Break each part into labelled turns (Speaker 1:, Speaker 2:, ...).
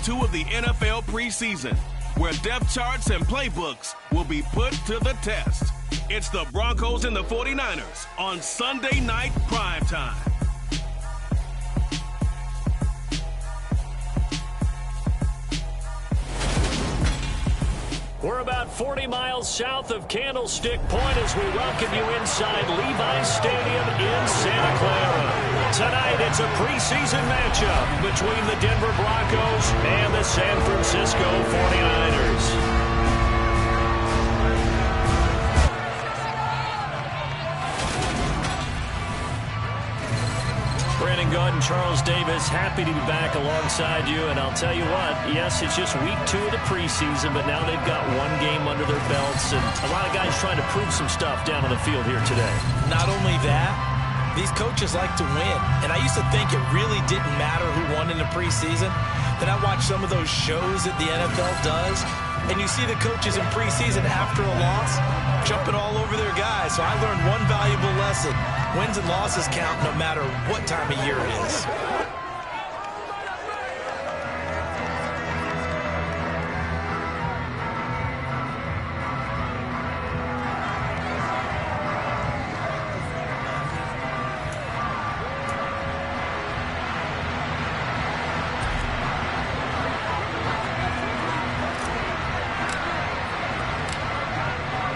Speaker 1: 2 of the NFL preseason, where depth charts and playbooks will be put to the test. It's the Broncos and the 49ers on Sunday Night Primetime.
Speaker 2: We're about 40 miles south of Candlestick Point as we welcome you inside Levi's Stadium in Santa Clara. Tonight, it's a preseason matchup between the Denver Broncos and the San Francisco 49ers. Brandon Gaud and Charles Davis, happy to be back alongside you. And I'll tell you what, yes, it's just week 2 of the preseason, but now they've got one game under their belts. And a lot of guys trying to prove some stuff down on the field here today.
Speaker 3: Not only that, these coaches like to win. And I used to think it really didn't matter who won in the preseason. Then I watched some of those shows that the NFL does, and you see the coaches in preseason after a loss jumping all over their guys. So I learned one valuable lesson. Wins and losses count no matter what time of year it is.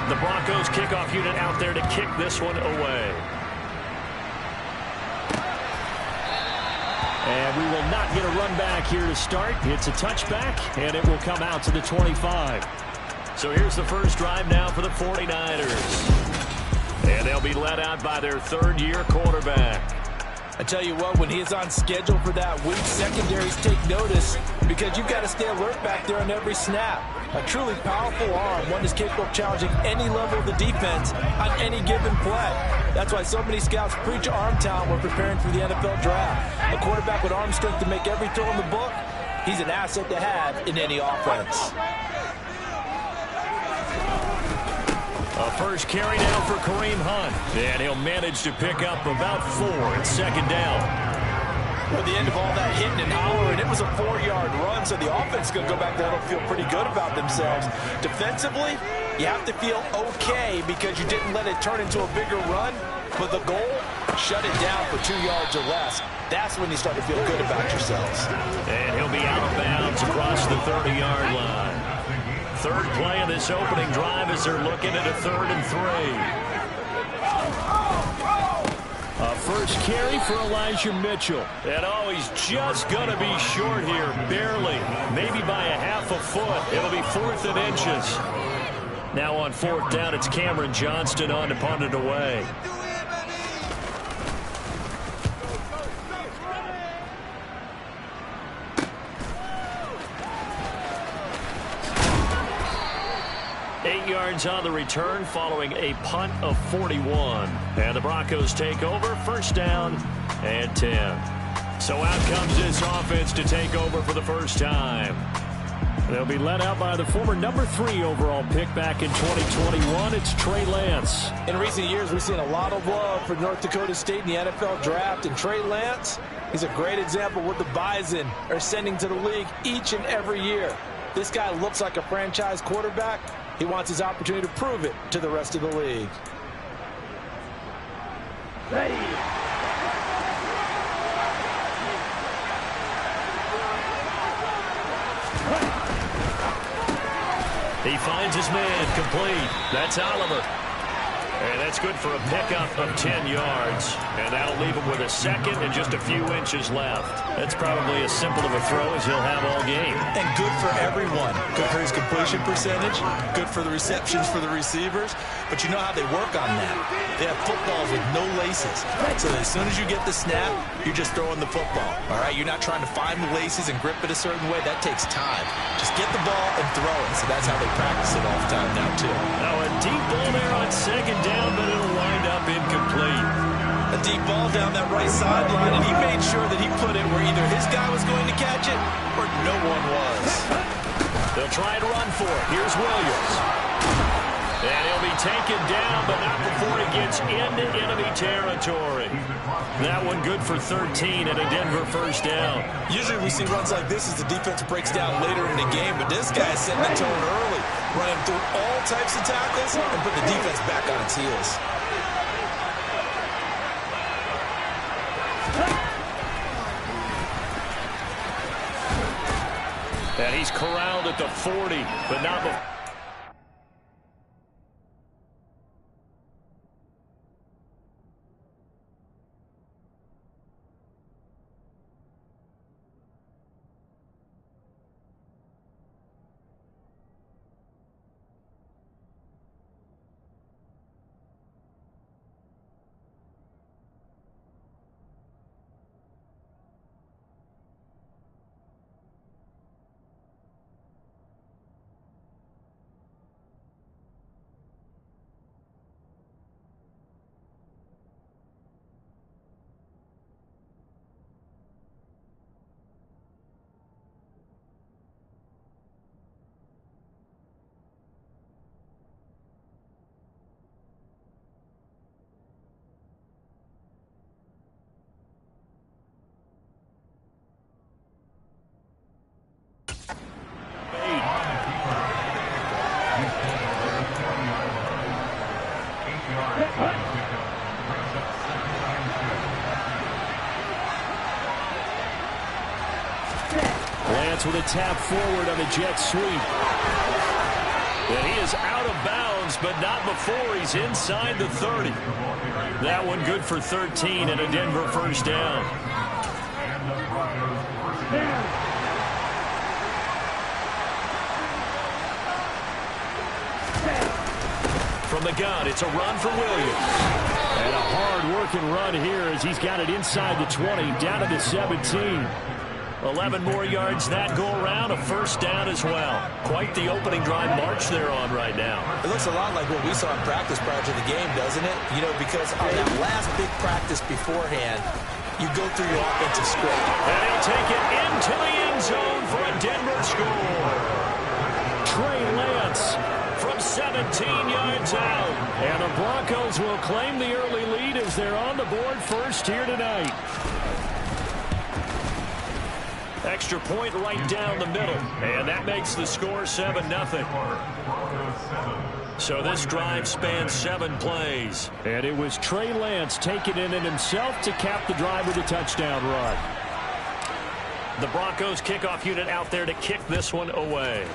Speaker 2: The Broncos kickoff unit out there to kick this one away. And we will not get a run back here to start. It's a touchback, and it will come out to the 25. So here's the first drive now for the 49ers. And they'll be led out by their third-year quarterback.
Speaker 3: I tell you what, when he is on schedule for that week, secondaries take notice because you've got to stay alert back there on every snap. A truly powerful arm, one is capable of challenging any level of the defense on any given play. That's why so many scouts preach arm talent when preparing for the NFL draft. A quarterback with arm strength to make every throw in the book, he's an asset to have in any offense.
Speaker 2: A first carry now for Kareem Hunt. And he'll manage to pick up about 4 at second down.
Speaker 3: At the end of all that hitting and hollering, it was a 4-yard run, so the offense is going to go back there and feel pretty good about themselves. Defensively, you have to feel okay because you didn't let it turn into a bigger run, but the goal, shut it down for 2 yards or less. That's when you start to feel good about yourselves.
Speaker 2: And he'll be out of bounds across the 30-yard line. Third play of this opening drive as they're looking at a 3rd and 3. A first carry for Elijah Mitchell. And oh, he's just going to be short here, barely. Maybe by a half a foot. It'll be 4th and inches. Now on 4th down, it's Cameron Johnston on to punt it away. Yards on the return following a punt of 41. And the Broncos take over, first down and 10. So out comes this offense to take over for the first time. They'll be led out by the former number 3 overall pick back in 2021. It's Trey Lance.
Speaker 3: In recent years, we've seen a lot of love for North Dakota State in the NFL draft. And Trey Lance, he's a great example of what the Bison are sending to the league each and every year. This guy looks like a franchise quarterback. He wants his opportunity to prove it to the rest of the league.
Speaker 4: Ready.
Speaker 2: He finds his man complete. That's Oliver. And that's good for a pickup of 10 yards. And that'll leave him with a second and just a few inches left. That's probably as simple of a throw as he'll have all game.
Speaker 3: And good for everyone. Good for his completion percentage. Good for the receptions for the receivers. But you know how they work on that. They have footballs with no laces. So as soon as you get the snap, you're just throwing the football. All right, you're not trying to find the laces and grip it a certain way. That takes time. Just get the ball and throw it. So that's how they practice it all the time now, too.
Speaker 2: Now a deep ball there on second down, but it'll wind up incomplete.
Speaker 3: A deep ball down that right sideline, and he made sure that he put it where either his guy was going to catch it or no one was.
Speaker 2: They'll try to run for it. Here's Williams. And he'll be taken down, but not before he gets into enemy territory. That one good for 13 and a Denver first down.
Speaker 3: Usually we see runs like this as the defense breaks down later in the game, but this guy is setting the tone early, running through all types of tackles and put the defense back on its heels.
Speaker 2: And he's corralled at the 40, but not before. Lance with a tap forward on the jet sweep. And he is out of bounds, but not before he's inside the 30. That one good for 13 and a Denver first down. From the gun, it's a run for Williams. And a hard-working run here as he's got it inside the 20, down to the 17. 11 more yards that go around, a first down as well. Quite the opening drive march they're on right now.
Speaker 3: It looks a lot like what we saw in practice prior to the game, doesn't it? You know, because on that last big practice beforehand, you go through your offensive script.
Speaker 2: And he'll take it into the end zone for a Denver score. Trey Lance from 17 yards out. And the Broncos will claim the early lead as they're on the board first here tonight. Extra point right down the middle. And that makes the score 7-0. So this drive spans 7 plays. And it was Trey Lance taking it in himself to cap the drive with a touchdown run. The Broncos kickoff unit out there to kick this one away.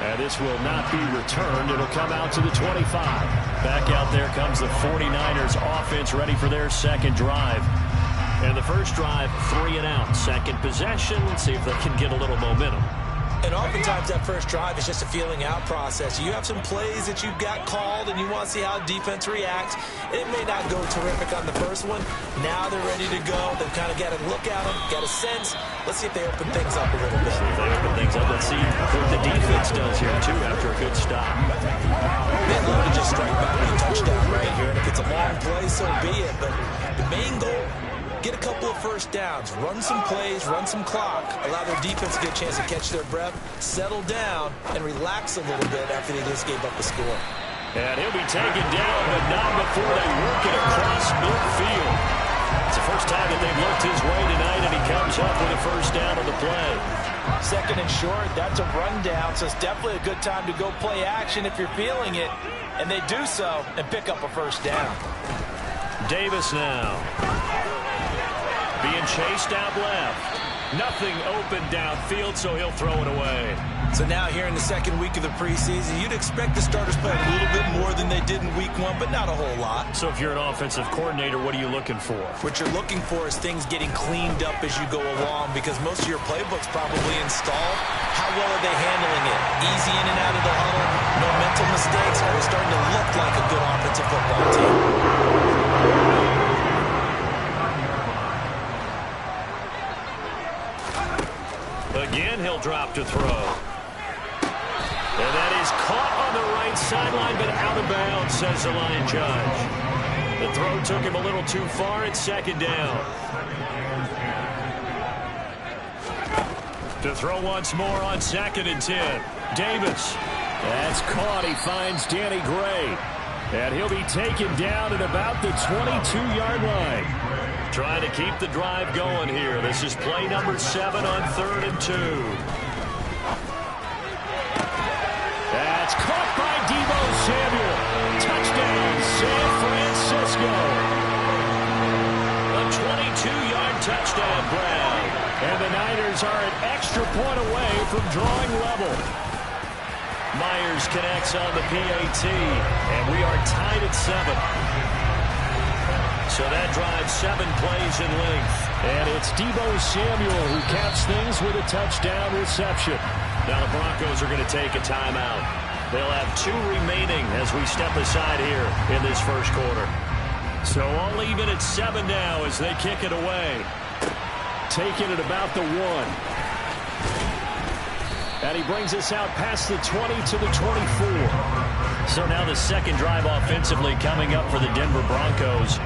Speaker 2: And this will not be returned. It'll come out to the 25. Back out there comes the 49ers offense ready for their second drive. And the first drive, 3 and out. Second possession. Let's see if they can get a little momentum.
Speaker 3: And oftentimes that first drive is just a feeling out process. You have some plays that you've got called and you want to see how defense reacts. It may not go terrific on the first one. Now they're ready to go. They've kind of got a look at them, got a sense. Let's see if they open things up a little bit.
Speaker 2: If they open things up, let's see what the defense does here, too, after a good stop.
Speaker 3: They'd love to just strike back with a touchdown right here. And if it's a long play, so be it. But the main goal, get a couple of first downs, run some plays, run some clock, allow their defense to get a chance to catch their breath, settle down, and relax a little bit after they just gave up the score.
Speaker 2: And he'll be taken down, but not before they work it across midfield. It's the first time that they've looked his way tonight, and he comes up with a first down on the play.
Speaker 3: Second and short, that's a rundown, so it's definitely a good time to go play action if you're feeling it. And they do so and pick up a first down.
Speaker 2: Davis now. Being chased out left. Nothing open downfield, so he'll throw it away.
Speaker 3: So now here in the second week of the preseason, you'd expect the starters play a little bit more than they did in week 1, but not a whole lot.
Speaker 2: So if you're an offensive coordinator, what are you looking for?
Speaker 3: What you're looking for is things getting cleaned up as you go along, because most of your playbook's probably installed. How well are they handling it? Easy in and out of the huddle, no mental mistakes. Are they starting to look like a good offensive football team?
Speaker 2: Again, he'll drop to throw. And that is caught on the right sideline, but out of bounds, says the line judge. The throw took him a little too far. It's second down. To throw once more on 2nd and 10. Davis. That's caught. He finds Danny Gray. And he'll be taken down at about the 22-yard line. Trying to keep the drive going here. This is play number 7 on 3rd and 2. That's caught by Deebo Samuel. Touchdown, San Francisco. A 22-yard touchdown grab. And the Niners are an extra point away from drawing level. Myers connects on the PAT, and we are tied at 7. So that drives 7 plays in length. And it's Deebo Samuel who caps things with a touchdown reception. Now the Broncos are going to take a timeout. They'll have 2 remaining as we step aside here in this first quarter. So all even at 7 now as they kick it away. Taking it about the 1. And he brings us out past the 20 to the 24. So now the second drive offensively coming up for the Denver Broncos.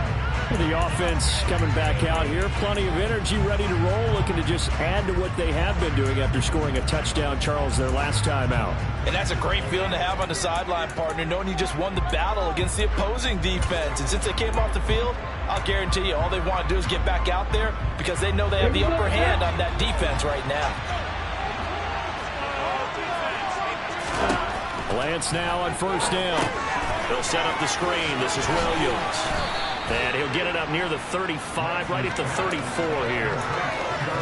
Speaker 2: The offense coming back out here. Plenty of energy, ready to roll, looking to just add to what they have been doing after scoring a touchdown, Charles, their last time out.
Speaker 3: And that's a great feeling to have on the sideline, partner, knowing you just won the battle against the opposing defense. And since they came off the field, I'll guarantee you all they want to do is get back out there because they know they have the upper hand on that defense right now.
Speaker 2: Lance now on 1st down. They'll set up the screen. This is Williams. And he'll get it up near the 35, right at the 34 here.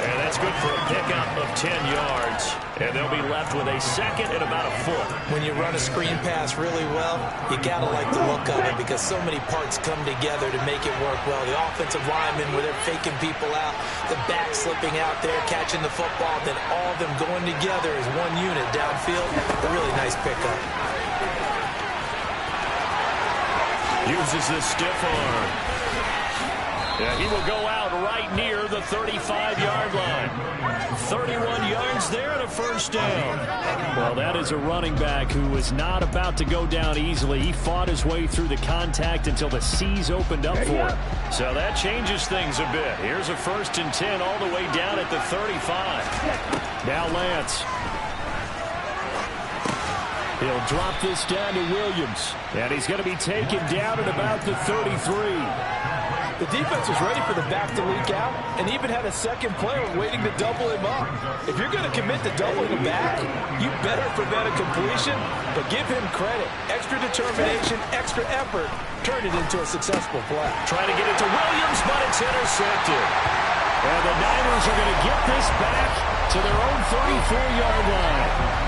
Speaker 2: And that's good for a pickup of 10 yards. And they'll be left with a 2nd and about a foot.
Speaker 3: When you run a screen pass really well, you got to like the look of it because so many parts come together to make it work well. The offensive linemen where they're faking people out, the back slipping out there, catching the football, then all of them going together as one unit downfield. A really nice pickup.
Speaker 2: Uses the stiff arm. Yeah, he will go out right near the 35-yard line. 31 yards there and a 1st down. Well, that is a running back who was not about to go down easily. He fought his way through the contact until the C's opened up for him. So that changes things a bit. Here's a 1st and 10 all the way down at the 35. Now Lance. He'll drop this down to Williams. And he's going to be taken down at about the 33.
Speaker 3: The defense was ready for the back to leak out and even had a second player waiting to double him up. If you're going to commit to doubling him back, you better prevent a completion, but give him credit. Extra determination, extra effort, turn it into a successful play.
Speaker 2: Trying to get it to Williams, but it's intercepted. And the Niners are going to get this back to their own 34-yard line.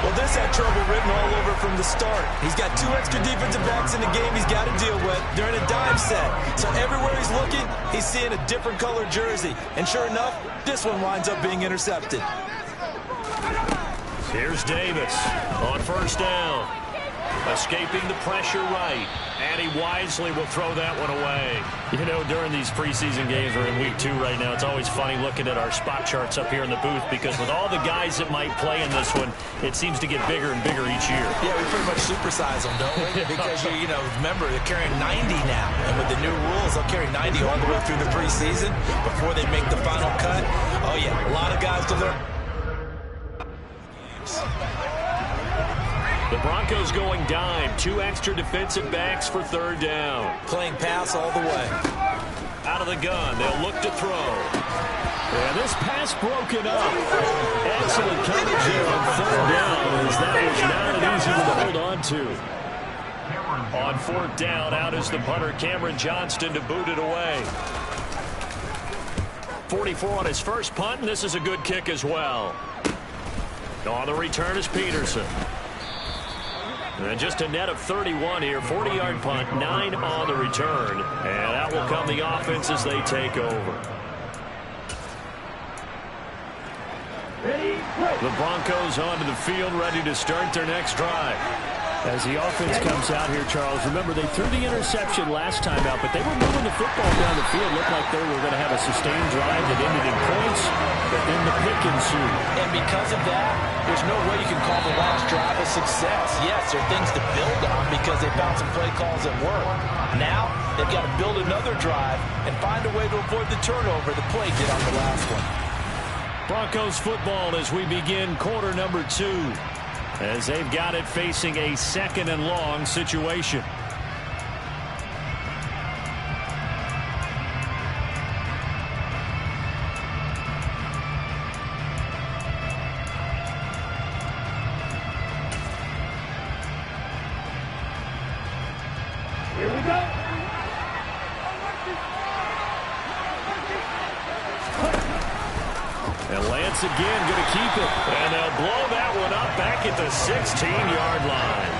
Speaker 3: Well, this had trouble written all over from the start. He's got 2 extra defensive backs in the game he's got to deal with during a dime set. So everywhere he's looking, he's seeing a different color jersey. And sure enough, this one winds up being intercepted.
Speaker 2: Here's Davis on 1st down. Escaping the pressure right. And he wisely will throw that one away. You know, during these preseason games, we're in week 2 right now, it's always funny looking at our spot charts up here in the booth because with all the guys that might play in this one, it seems to get bigger and bigger each year.
Speaker 3: Yeah, we pretty much supersize them, don't we? Because, you know, remember, they're carrying 90 now. And with the new rules, they'll carry 90 all the way through the preseason before they make the final cut. Oh, yeah, a lot of guys to learn.
Speaker 2: The Broncos going dime. 2 extra defensive backs for 3rd down.
Speaker 3: Playing pass all the way.
Speaker 2: Out of the gun. They'll look to throw. And this pass broken up. Excellent coverage there on 3rd down as that was not an easy one to hold on to. On 4th down, out is the punter, Cameron Johnston, to boot it away. 44 on his first punt, and this is a good kick as well. On the return is Peterson. And just a net of 31 here. 40-yard punt, 9 on the return. And out will come the offense as they take over. The Broncos onto the field, ready to start their next drive. As the offense comes out here, Charles, remember they threw the interception last time out, but they were moving the football down the field. Looked like they were going to have a sustained drive that ended in points, but then the pick ensued.
Speaker 3: And because of that, there's no way you can call the last drive a success. Yes, there are things to build on because they found some play calls that work. Now, they've got to build another drive and find a way to avoid the turnover the play did on the last one.
Speaker 2: Broncos football as we begin quarter number 2, as they've got it facing a 2nd and long situation.
Speaker 4: Here we go.
Speaker 2: And Lance again going to keep it. And they'll blow that one up back at the 16-yard line.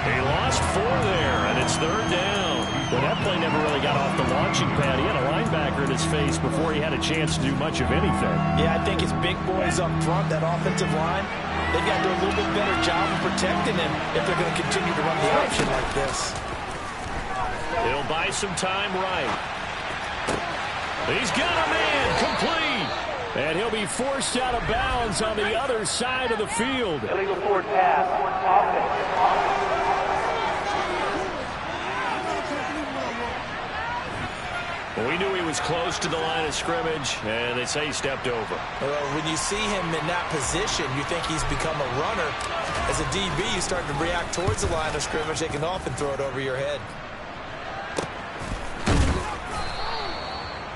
Speaker 2: He lost 4 there, and it's 3rd down. Well, that play never really got off the launching pad. He had a linebacker in his face before he had a chance to do much of anything.
Speaker 3: Yeah, I think his big boys up front, that offensive line, they got to do a little bit better job of protecting him if they're going to continue to run the option like this.
Speaker 2: He'll buy some time right. He's got a man complete. And he'll be forced out of bounds on the other side of the field.
Speaker 4: Illegal forward pass.
Speaker 2: Well, we knew he was close to the line of scrimmage, and they say he stepped over.
Speaker 3: Well, when you see him in that position, you think he's become a runner. As a DB, you start to react towards the line of scrimmage, they can often throw it over your head.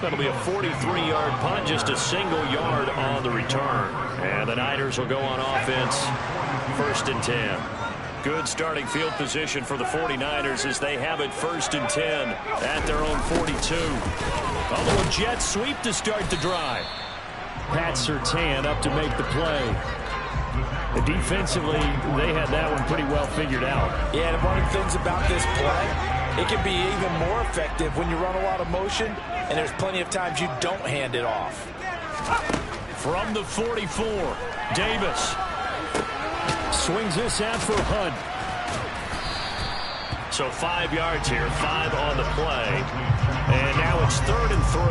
Speaker 2: That'll be a 43-yard punt, just a single yard on the return. And the Niners will go on offense, 1st and 10. Good starting field position for the 49ers as they have it 1st and 10 at their own 42. A little jet sweep to start the drive. Pat Surtain up to make the play. Defensively, they had that one pretty well figured out. Yeah, and one of the things about this play, it can be even more effective when you run a lot of motion, and there's plenty of times you don't hand it off. From the 44, Davis swings this out for Hunt. So 5 yards here, 5 on the play. And now it's 3rd and 3.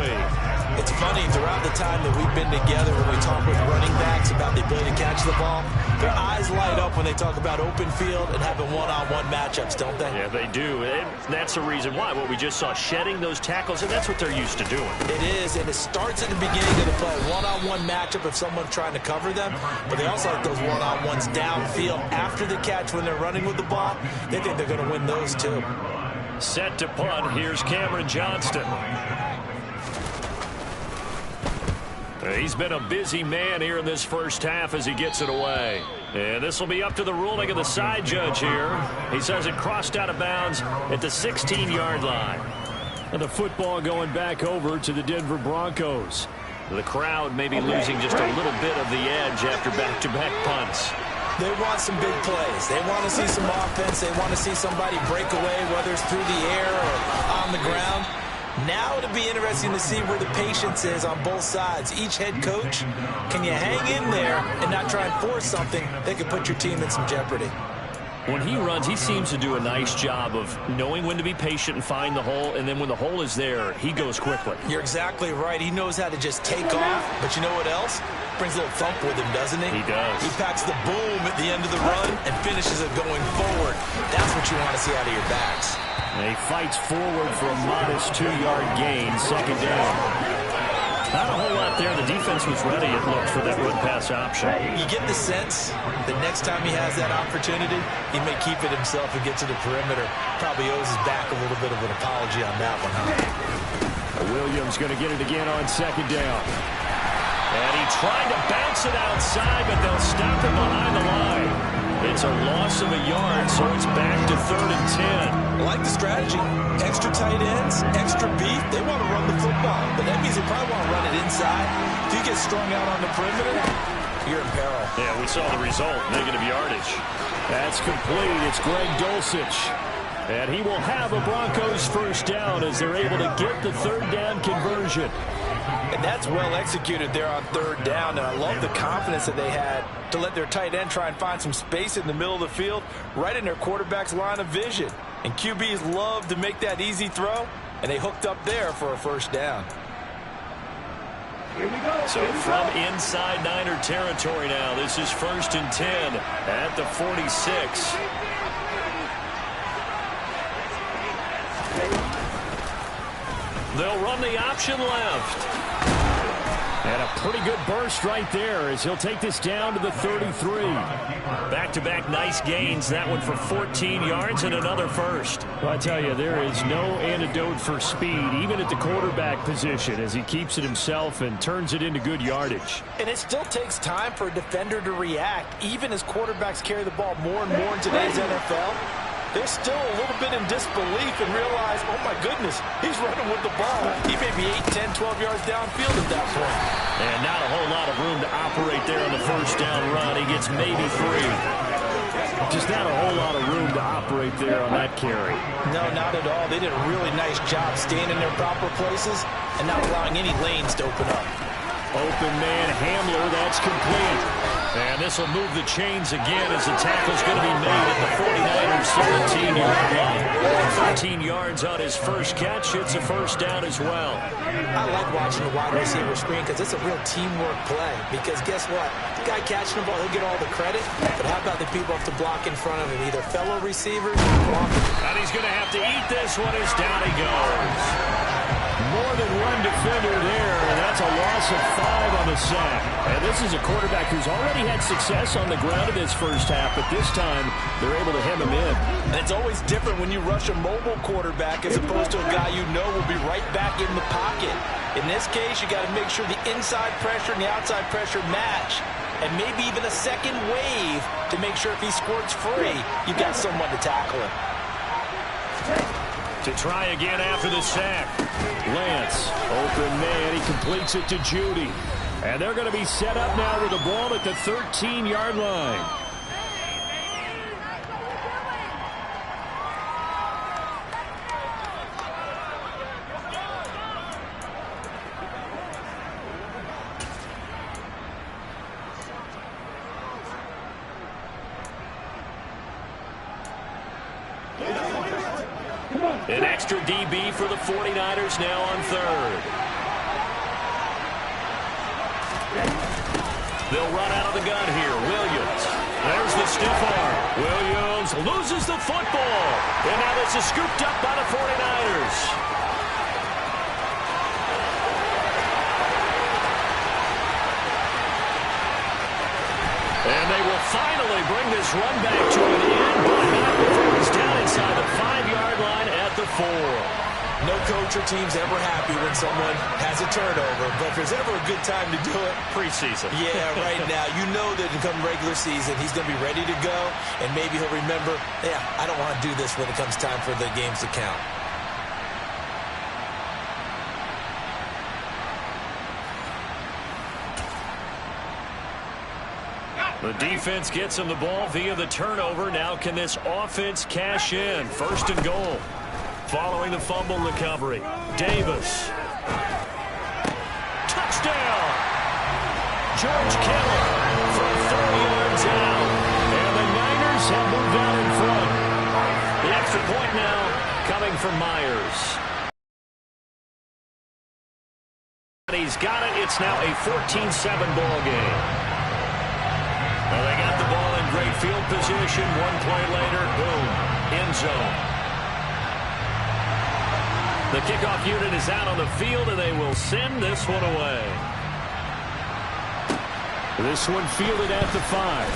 Speaker 2: It's funny, throughout the time that we've been together, when we talk with running backs about the ability to catch the ball, their eyes light up when they talk about open field and having one-on-one matchups, don't they? Yeah, they do. And that's the reason why. What we just saw, shedding those tackles, and that's what they're used to doing. It is, and it starts at the beginning of the play. One-on-one matchup if someone's trying to cover them, but they also like those one-on-ones downfield after the catch when they're running with the ball. They think they're going to win those too. Set to punt. Here's Cameron Johnston. He's been a busy man here in this first half as he gets it away. And this will be up to the ruling of the side judge here. He says it crossed out of bounds at the 16-yard line. And the football going back over to the Denver Broncos. The crowd may be losing just a little bit of the edge after back-to-back punts. They want some big plays. They want to see some offense. They want to see somebody break away, whether it's through the air or on the ground. Now it'll be interesting to see where the patience is on both sides. Each head coach, can you hang in there and not try and force something that could put your team in some jeopardy? When he runs, he seems to do a nice job of knowing when to be patient and find the hole, and then when the hole is there, he goes quickly. You're exactly right. He knows how to just take off, but you know what else? Brings a little thump with him, doesn't he? He does. He packs the boom at the end of the run and finishes it going forward. That's what you want to see out of your backs. And he fights forward for a modest 2-yard gain, 2nd down. Not a whole lot there. The defense was ready, it looked, for that run-pass option. You get the sense that next time he has that opportunity, he may keep it himself and get to the perimeter. Probably owes his back a little bit of an apology on that one, huh? Williams going to get it again on 2nd down. And he tried to bounce it outside, but they'll stop him behind the line. It's a loss of a yard, so it's back to 3rd and 10. I like the strategy. Extra tight ends, extra beef. They want to run the football, but that means they probably want to run it inside. If you get strung out on the perimeter, you're in peril. Yeah, we saw the result, negative yardage. That's complete. It's Greg Dulcich. And he will have a Broncos 1st down as they're able to get the 3rd down conversion. And that's well executed there on 3rd down. And I love the confidence that they had to let their tight end try and find some space in the middle of the field, right in their quarterback's line of vision. And QBs love to make that easy throw, and they hooked up there for a 1st down.
Speaker 4: Here we go.
Speaker 2: So from inside Niner territory now, this is 1st and 10 at the 46. They'll run the option left. And a pretty good burst right there as he'll take this down to the 33. Back-to-back nice gains. That one for 14 yards and another first. Well, I tell you, there is no antidote for speed, even at the quarterback position, as he keeps it himself and turns it into good yardage.
Speaker 3: And it still takes time for a defender to react, even as quarterbacks carry the ball more and more in today's NFL. They're still a little bit in disbelief and realize, oh my goodness, he's running with the ball. He may be 8, 10, 12 yards downfield at that point.
Speaker 2: And not a whole lot of room to operate there on the first down run. He gets maybe 3. Just not a whole lot of room to operate there on that carry.
Speaker 3: No, not at all. They did a really nice job staying in their proper places and not allowing any lanes to open up.
Speaker 2: Open man Hamler, that's complete. And this will move the chains again as the tackle's going to be made at the 49ers 17-yard line. 13 yards on his first catch. It's a first down as well.
Speaker 3: I like watching the wide receiver screen because it's a real teamwork play. Because guess what? The guy catching the ball, he'll get all the credit. But how about the people have to block in front of him? Either fellow receivers or blockers.
Speaker 2: And he's going to have to eat this one as down he goes. More than one defender there, and that's a loss of 5 on the sack. And this is a quarterback who's already had success on the ground in this first half, but this time they're able to hem him in.
Speaker 3: And it's always different when you rush a mobile quarterback as opposed to a guy you know will be right back in the pocket. In this case, you got to make sure the inside pressure and the outside pressure match, and maybe even a second wave to make sure if he squirts free, you've got someone to tackle him.
Speaker 2: To try again after the sack. Lance, open man, he completes it to Judy. And they're going to be set up now with the ball at the 13-yard line. An extra DB for the 49ers now on third. They'll run out of the gun here. Williams. There's the stiff arm. Williams loses the football. And now this is scooped up by the 49ers. And they will finally bring this run back to an end, but not before it's down inside the 5-yard line at the 4.
Speaker 3: No coach or team's ever happy when someone has a turnover, but if there's ever a good time to do it,
Speaker 2: preseason.
Speaker 3: Yeah, right now. You know that come regular season, he's going to be ready to go, and maybe he'll remember, yeah, I don't want to do this when it comes time for the games to count.
Speaker 2: The defense gets him the ball via the turnover. Now can this offense cash in? First and goal. Following the fumble recovery. Davis. Touchdown! George Kittle from 30 yards out. And the Niners have moved out in front. The extra point now coming from Myers. And he's got it. It's now a 14-7 ball game. Well, they got the ball in great field position. One play later, boom, end zone. The kickoff unit is out on the field, and they will send this one away. This one fielded at the 5.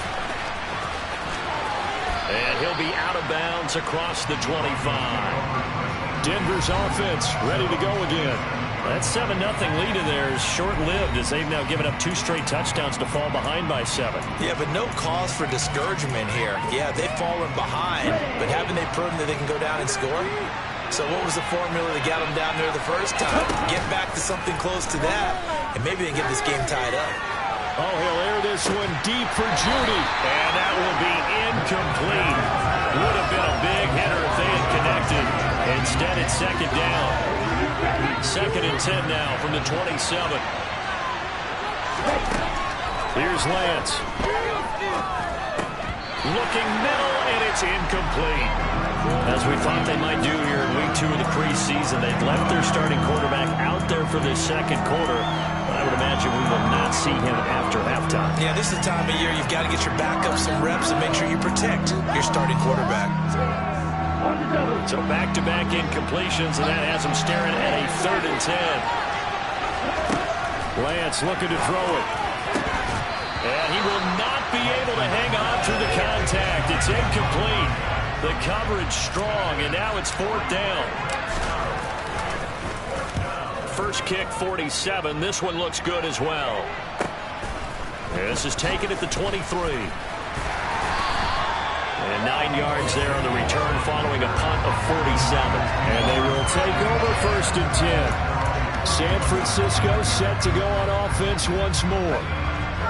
Speaker 2: And he'll be out of bounds across the 25. Denver's offense ready to go again. That 7-0 lead in there is short-lived as they've now given up 2 straight touchdowns to fall behind by 7.
Speaker 3: Yeah, but no cause for discouragement here. Yeah, they've fallen behind, but haven't they proven that they can go down and score? So what was the formula that got them down there the first time? Get back to something close to that, and maybe they can get this game tied up.
Speaker 2: Oh, he'll air this one deep for Judy. And that will be incomplete. Would have been a big hitter if they had connected. Instead, it's second down. 2nd and 10 now from the 27. Here's Lance. Looking middle, and it's incomplete. As we thought they might do here in week 2 of the preseason, they've left their starting quarterback out there for this second quarter. I would imagine we will not see him after halftime.
Speaker 3: Yeah, this is the time of year you've got to get your backup some reps and make sure you protect your starting quarterback.
Speaker 2: So back-to-back incompletions, and that has them staring at a 3rd and 10. Lance looking to throw it. And he will not be able to hang on through the contact. It's incomplete. The coverage strong, and now it's 4th down. First kick, 47. This one looks good as well. This is taken at the 23. And 9 yards there on the return following a punt of 47. And they will take over 1st and 10. San Francisco set to go on offense once more.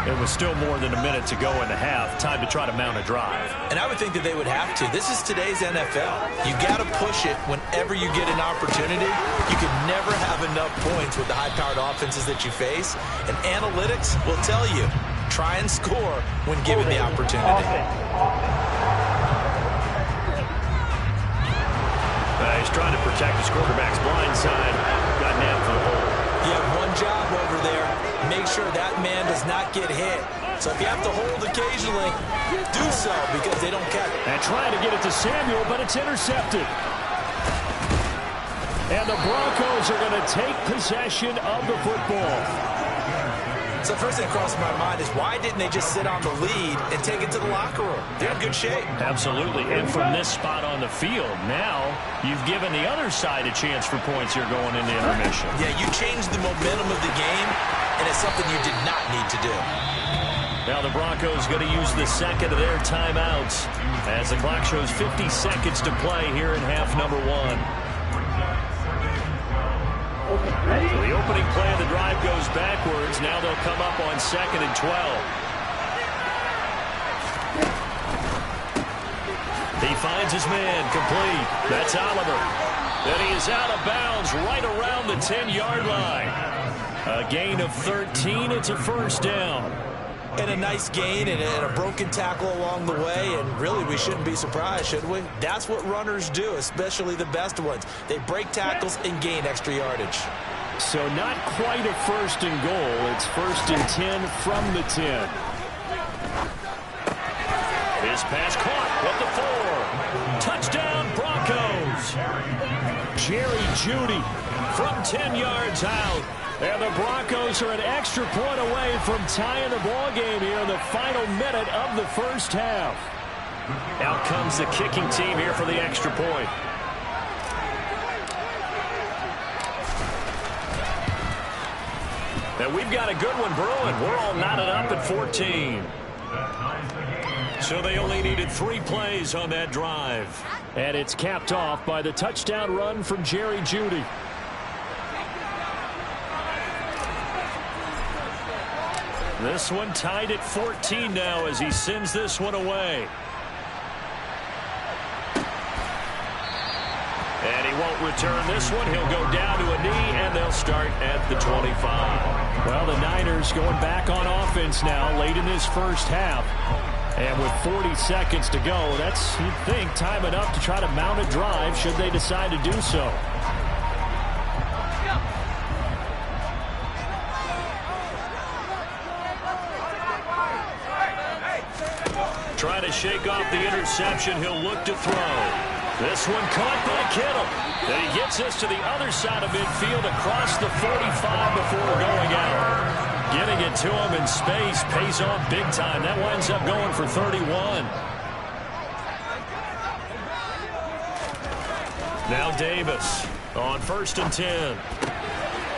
Speaker 2: It was still more than a minute to go in the half. Time to try to mount a drive.
Speaker 3: And I would think that they would have to. This is today's NFL. You got to push it whenever you get an opportunity. You can never have enough points with the high-powered offenses that you face. And analytics will tell you, try and score when given the opportunity.
Speaker 2: He's trying to protect his quarterback's blind side. Got nabbed for the hole.
Speaker 3: You have one job over there. Make sure that man does not get hit. So if you have to hold occasionally, do so because they don't catch it.
Speaker 2: And trying to get it to Samuel, but it's intercepted. And the Broncos are going to take possession of the football.
Speaker 3: So first thing crossing my mind is why didn't they just sit on the lead and take it to the locker room? They're in good shape.
Speaker 2: Absolutely. And from this spot on the field, now you've given the other side a chance for points here going into intermission.
Speaker 3: Yeah, you changed the momentum of the game, and it's something you did not need to do.
Speaker 2: Now the Broncos going to use the second of their timeouts as the clock shows 50 seconds to play here in half number 1. So the opening play of the drive goes backwards. Now they'll come up on 2nd and 12. He finds his man complete. That's Oliver. Then he is out of bounds right around the 10-yard line. A gain of 13. It's a 1st down.
Speaker 3: And a nice gain and a broken tackle along the way. And really, we shouldn't be surprised, should we? That's what runners do, especially the best ones. They break tackles and gain extra yardage.
Speaker 2: So not quite a 1st and goal. It's 1st and 10 from the 10. His pass caught with the 4. Touchdown, Broncos. Jerry Jeudy from 10 yards out. And the Broncos are an extra point away from tying the ball game here in the final minute of the 1st half. Out comes the kicking team here for the extra point. And we've got a good one brewing. We're all knotted up at 14. So they only needed 3 plays on that drive. And it's capped off by the touchdown run from Jerry Jeudy. This one tied at 14 now as he sends this one away. And he won't return this one. He'll go down to a knee, and they'll start at the 25. Well, the Niners going back on offense now late in this 1st half. And with 40 seconds to go, that's, you'd think, time enough to try to mount a drive should they decide to do so. Trying to shake off the interception. He'll look to throw. This one caught by Kittle. Then he gets us to the other side of midfield across the 45 before going out. Getting it to him in space pays off big time. That winds up going for 31. Now Davis on 1st and 10.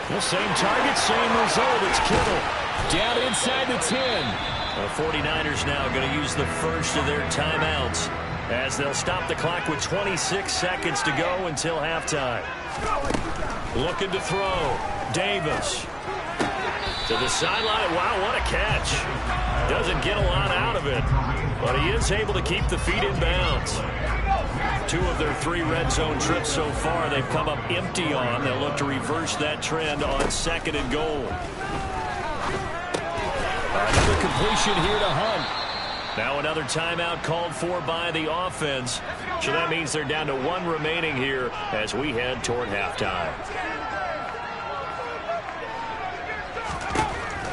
Speaker 2: The same target, same result. It's Kittle down inside the 10. The 49ers now going to use the first of their timeouts as they'll stop the clock with 26 seconds to go until halftime. Looking to throw. Davis to the sideline. Wow, what a catch. Doesn't get a lot out of it, but he is able to keep the feet in bounds. 2 of their 3 red zone trips so far they've come up empty on. They'll look to reverse that trend on 2nd and goal. Another completion here to Hunt. Now another timeout called for by the offense. So that means they're down to 1 remaining here as we head toward halftime.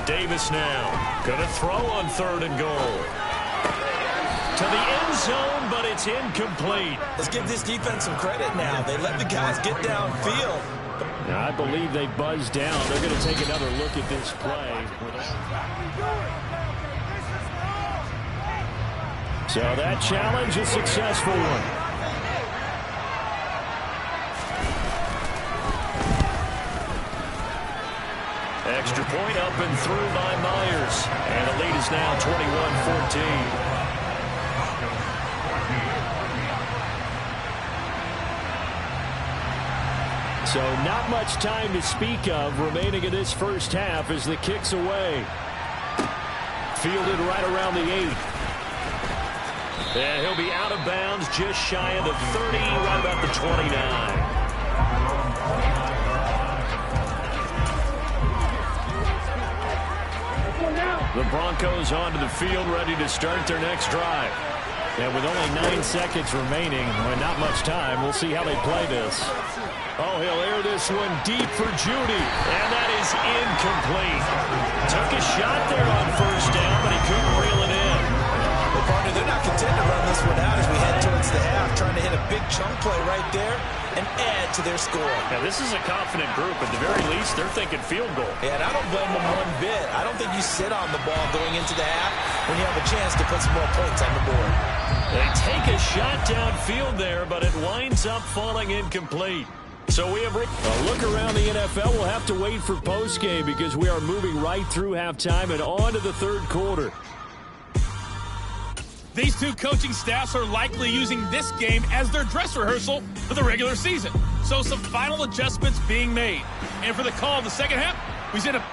Speaker 2: Davis now going to throw on 3rd and goal. To the end zone, but it's incomplete.
Speaker 3: Let's give this defense some credit now. They let the guys get downfield.
Speaker 2: Now, I believe they buzzed down. They're going to take another look at this play. So that challenge, a successful one. Extra point up and through by Myers. And the lead is now 21-14. So not much time to speak of remaining in this first half as the kick's away. Fielded right around the 8. And he'll be out of bounds just shy of the 30, right about the 29. The Broncos onto the field, ready to start their next drive. And with only 9 seconds remaining, and not much time, we'll see how they play this. Oh, he'll air this one deep for Judy, and that is incomplete. Took a shot there on first down, but he couldn't reel it in.
Speaker 3: Well, partner, they're not content to run this one out as we head towards the half, trying to hit a big chunk play right there and add to their score.
Speaker 2: Now, this is a confident group. At the very least, they're thinking field goal.
Speaker 3: Yeah, and I don't blame them one bit. I don't think you sit on the ball going into the half when you have a chance to put some more points on the board.
Speaker 2: They take a shot downfield there, but it winds up falling incomplete. So we have a look around the NFL. We'll have to wait for postgame because we are moving right through halftime and on to the third quarter.
Speaker 5: These two coaching staffs are likely using this game as their dress rehearsal for the regular season. So some final adjustments being made. And for the call of the second half, we see a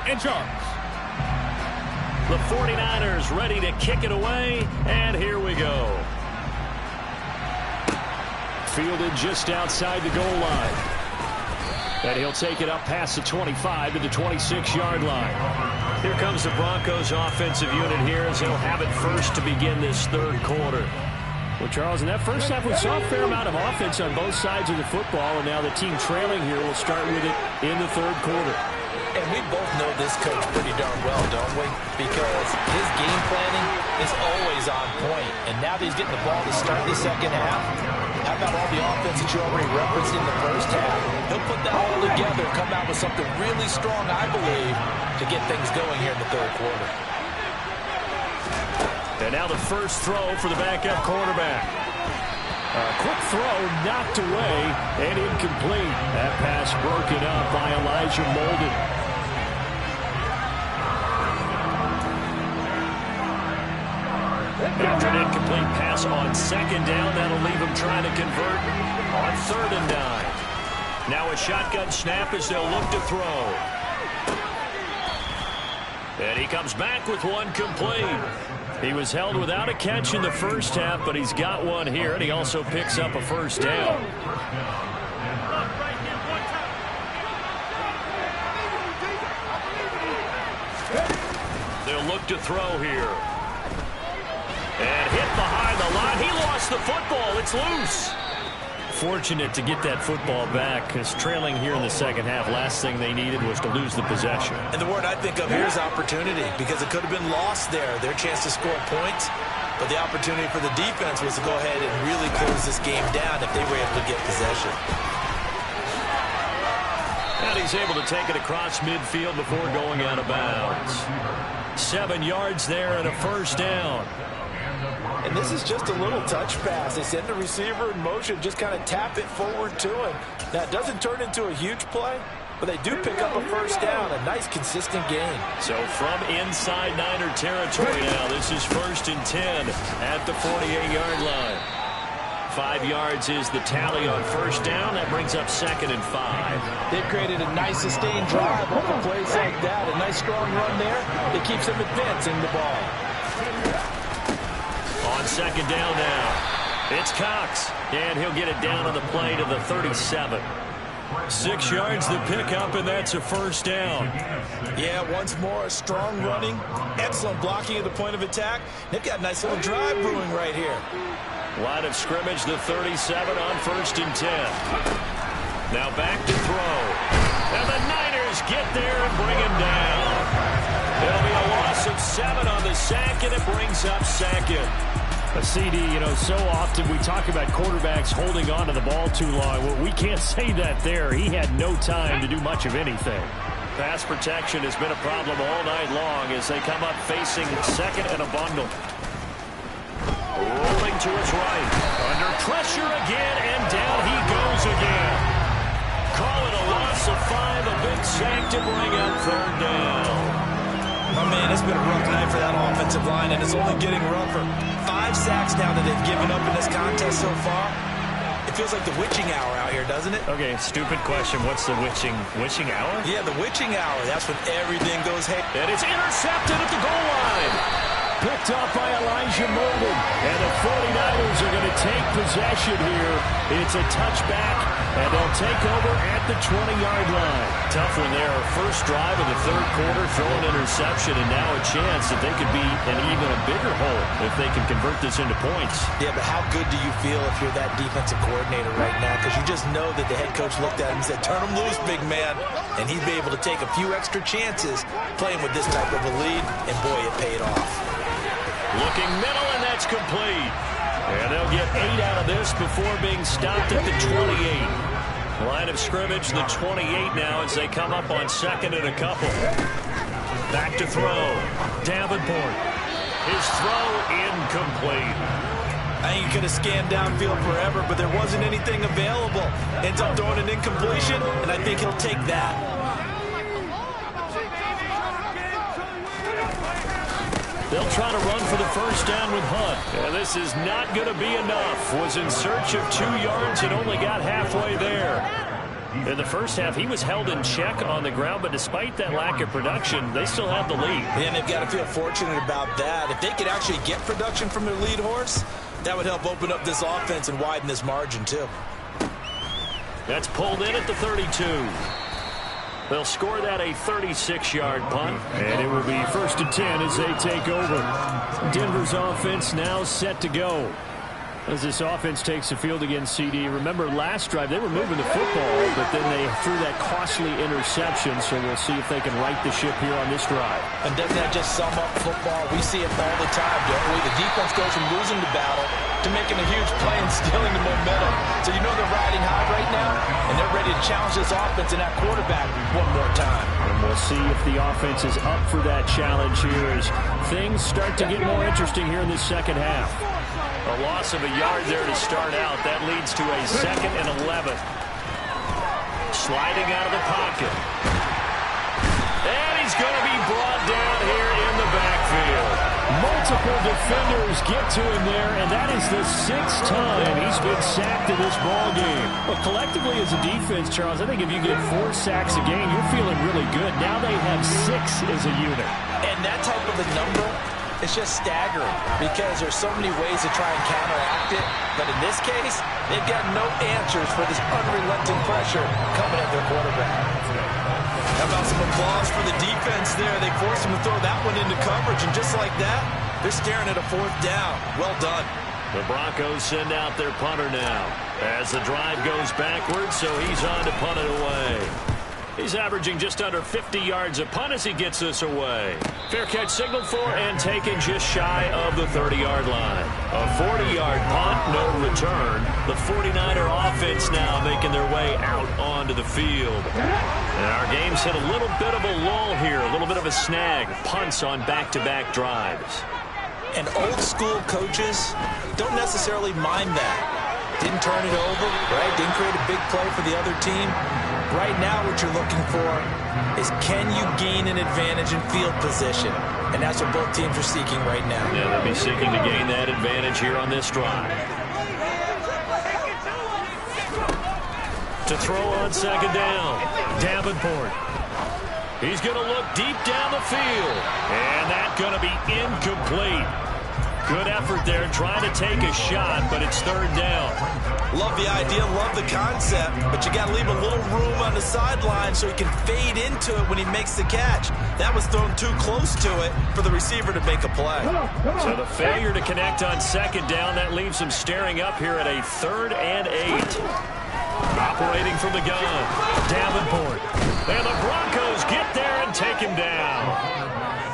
Speaker 5: in charge.
Speaker 2: The 49ers ready to kick it away, and here we go. Fielded just outside the goal line. And he'll take it up past the 25 to the 26-yard line. Here comes the Broncos offensive unit here as they'll have it first to begin this third quarter.
Speaker 6: Well, Charles, in that first half, we saw a fair amount of offense on both sides of the football, and now the team trailing here will start with it in the third quarter.
Speaker 3: And we both know this coach pretty darn well, don't we? Because his game planning is always on point. And now that he's getting the ball to start the second half, how about all the offense that you already referenced in the first half? He'll put that all together and come out with something really strong, I believe, to get things going here in the third quarter.
Speaker 2: And now the first throw for the backup quarterback.
Speaker 6: A quick throw knocked away and incomplete. That pass broken up by Elijah Molden.
Speaker 2: After an incomplete pass on second down, that'll leave him trying to convert on 3rd and 9. Now a shotgun snap as they'll look to throw. And he comes back with one complete. He was held without a catch in the first half, but he's got one here, and he also picks up a first down. They'll look to throw here. And hit behind the line. He lost the football. It's loose.
Speaker 6: Fortunate to get that football back, because trailing here in the second half, last thing they needed was to lose the possession.
Speaker 3: And the word I think of here is opportunity, because it could have been lost there, their chance to score points. But the opportunity for the defense was to go ahead and really close this game down if they were able to get possession.
Speaker 2: And he's able to take it across midfield before going out of bounds. 7 yards there and a first down.
Speaker 3: And this is just a little touch pass. They send the receiver in motion, just kind of tap it forward to him. Now, it doesn't turn into a huge play, but they do pick up a first down. A nice, consistent gain.
Speaker 2: So from inside Niner territory now, this is 1st and 10 at the 48-yard line. 5 yards is the tally on first down. That brings up 2nd and 5.
Speaker 3: They've created a nice, sustained drive off of plays like that. A nice, strong run there. It keeps them advancing the ball.
Speaker 2: On 2nd down now, it's Cox, and he'll get it down on the play to the 37. 6 yards the pickup, and that's a first down.
Speaker 3: Yeah, once more, a strong running, excellent blocking at the point of attack. They've got a nice little drive brewing right here.
Speaker 2: Line of scrimmage, the 37 on 1st and 10. Now back to throw. And the Niners get there and bring him down. It'll be a loss of 7 on the sack, and it brings up 2nd.
Speaker 6: A CD, so often we talk about quarterbacks holding on to the ball too long. Well, we can't say that there. He had no time to do much of anything.
Speaker 2: Pass protection has been a problem all night long as they come up facing 2nd and a bundle. Rolling to his right. Under pressure again, and down he goes again. Call it a loss of 5, a big sack to bring up 3rd down.
Speaker 3: Oh, man, it's been a rough night for that offensive line, and it's only getting rougher. 5 sacks now that they've given up in this contest so far. It feels like the witching hour out here, doesn't it?
Speaker 6: Okay, stupid question. What's the witching hour?
Speaker 3: Yeah, the witching hour. That's when everything goes hay.
Speaker 2: And it's intercepted at the goal line.
Speaker 6: Picked up by Elijah Molden. And the 49ers are going to take possession here. It's a touchback, and they'll take over at the 20-yard line.
Speaker 2: Tough one there. First drive of the third quarter, throw an interception, and now a chance that they could be in even a bigger hole if they can convert this into points.
Speaker 3: Yeah, but how good do you feel if you're that defensive coordinator right now? Because you just know that the head coach looked at him and said, turn him loose, big man. And he'd be able to take a few extra chances playing with this type of a lead, and boy, it paid off.
Speaker 2: Looking middle, and that's complete. And they'll get 8 out of this before being stopped at the 28. Line of scrimmage, the 28 now as they come up on 2nd and a couple. Back to throw. Davenport. His throw incomplete.
Speaker 3: I think he could have scanned downfield forever, but there wasn't anything available. Ends up throwing an incompletion, and I think he'll take that.
Speaker 2: They'll try to run for the first down with Hunt. And this is not going to be enough. Was in search of 2 yards and only got halfway there. In the first half, he was held in check on the ground, but despite that lack of production, they still have the lead.
Speaker 3: And they've got to feel fortunate about that. If they could actually get production from their lead horse, that would help open up this offense and widen this margin, too.
Speaker 2: That's pulled in at the 32. They'll score that a 36-yard punt.
Speaker 6: And it will be 1st and 10 as they take over. Denver's offense now set to go. As this offense takes the field against CD. Remember, last drive, they were moving the football, but then they threw that costly interception, so we'll see if they can right the ship here on this drive.
Speaker 3: And doesn't that just sum up football? We see it all the time, don't we? The defense goes from losing the battle to making a huge play and stealing the momentum. So you know they're riding high right now, and they're ready to challenge this offense and that quarterback one more time.
Speaker 6: And we'll see if the offense is up for that challenge here as things start to get more interesting here in this second half.
Speaker 2: A loss of a yard there to start out. That leads to a 2nd and 11. Sliding out of the pocket. And he's going to be brought down here in the backfield.
Speaker 6: Multiple defenders get to him there, and that is the 6th time he's been sacked in this ball game. Well, collectively as a defense, Charles, I think if you get 4 sacks a game, you're feeling really good. Now they have 6 as a unit.
Speaker 3: And that type of a number, it's just staggering because there's so many ways to try and counteract it. But in this case, they've got no answers for this unrelenting pressure coming at their quarterback. How about some applause for the defense there? They forced him to throw that one into coverage, and just like that, they're staring at a 4th down. Well done.
Speaker 2: The Broncos send out their punter now as the drive goes backwards, so he's on to punt it away. He's averaging just under 50 yards a punt as he gets this away. Fair catch signaled for and taken just shy of the 30-yard line. A 40-yard punt, no return. The 49er offense now making their way out onto the field. And our game's hit a little bit of a lull here, a little bit of a snag. Punts on back-to-back drives.
Speaker 3: And old-school coaches don't necessarily mind that. Didn't turn it over, right? Didn't create a big play for the other team. Right now what you're looking for is can you gain an advantage in field position? And that's what both teams are seeking right now.
Speaker 2: Yeah, they'll be seeking to gain that advantage here on this drive. To throw on 2nd down, Davenport. He's going to look deep down the field. And that's going to be incomplete. Good effort there trying to take a shot, but it's 3rd down.
Speaker 3: Love the idea, love the concept, but you got to leave a little room on the sideline so he can fade into it when he makes the catch. That was thrown too close to it for the receiver to make a play.
Speaker 2: So the failure to connect on 2nd down, that leaves him staring up here at a 3rd and 8. Operating from the gun, Davenport. And the Broncos get there and take him down.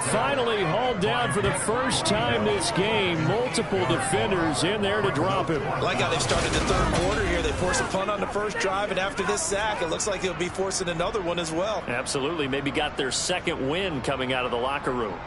Speaker 6: Finally hauled down for the first time this game. Multiple defenders in there to drop him.
Speaker 3: Like how they've started the 3rd quarter here. They force a punt on the first drive, and after this sack, it looks like they'll be forcing another one as well.
Speaker 2: Absolutely. Maybe got their 2nd win coming out of the locker room.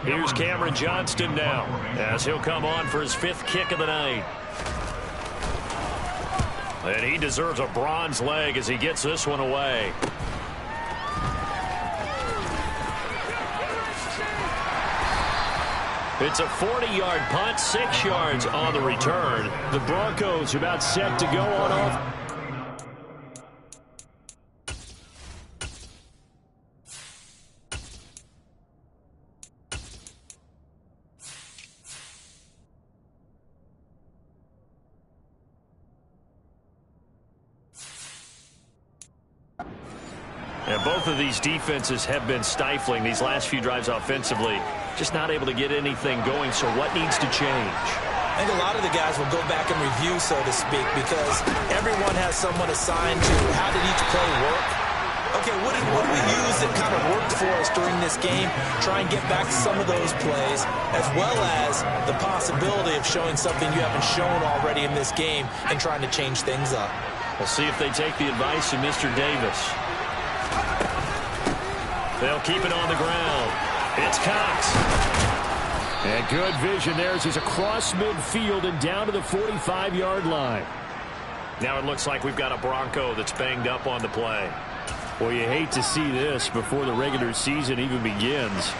Speaker 2: Here's Cameron Johnston now as he'll come on for his 5th kick of the night. And he deserves a bronze leg as he gets this one away. It's a 40-yard punt, 6 yards on the return.
Speaker 6: The Broncos are about set to go on off.
Speaker 2: And both of these defenses have been stifling these last few drives offensively. Just not able to get anything going, so what needs to change?
Speaker 3: I think a lot of the guys will go back and review, so to speak, because everyone has someone assigned to how did each play work. Okay, what did we use that kind of worked for us during this game? Try and get back to some of those plays, as well as the possibility of showing something you haven't shown already in this game and trying to change things up.
Speaker 2: We'll see if they take the advice of Mr. Davis. They'll keep it on the ground. It's Cox.
Speaker 6: And good vision there as he's across midfield and down to the 45-yard line.
Speaker 2: Now it looks like we've got a Bronco that's banged up on the play.
Speaker 6: Well, you hate to see this before the regular season even begins.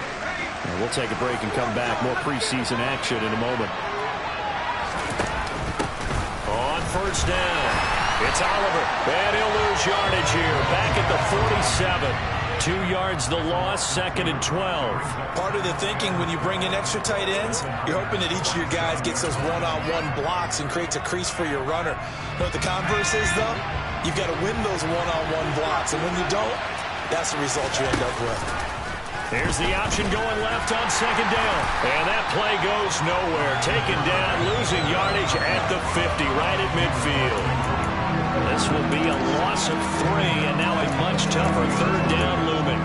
Speaker 6: We'll take a break and come back. More preseason action in a moment.
Speaker 2: On first down, it's Oliver. And he'll lose yardage here. Back at the 47. 2 yards the loss, 2nd and 12.
Speaker 3: Part of the thinking when you bring in extra tight ends, you're hoping that each of your guys gets those one-on-one blocks and creates a crease for your runner. You know what the converse is, though? You've got to win those one-on-one blocks, and when you don't, that's the result you end up with.
Speaker 2: Here's the option going left on 2nd down. And that play goes nowhere. Taken down, losing yardage at the 50, right at midfield. This will be a loss of 3, and now a much tougher 3rd down looming.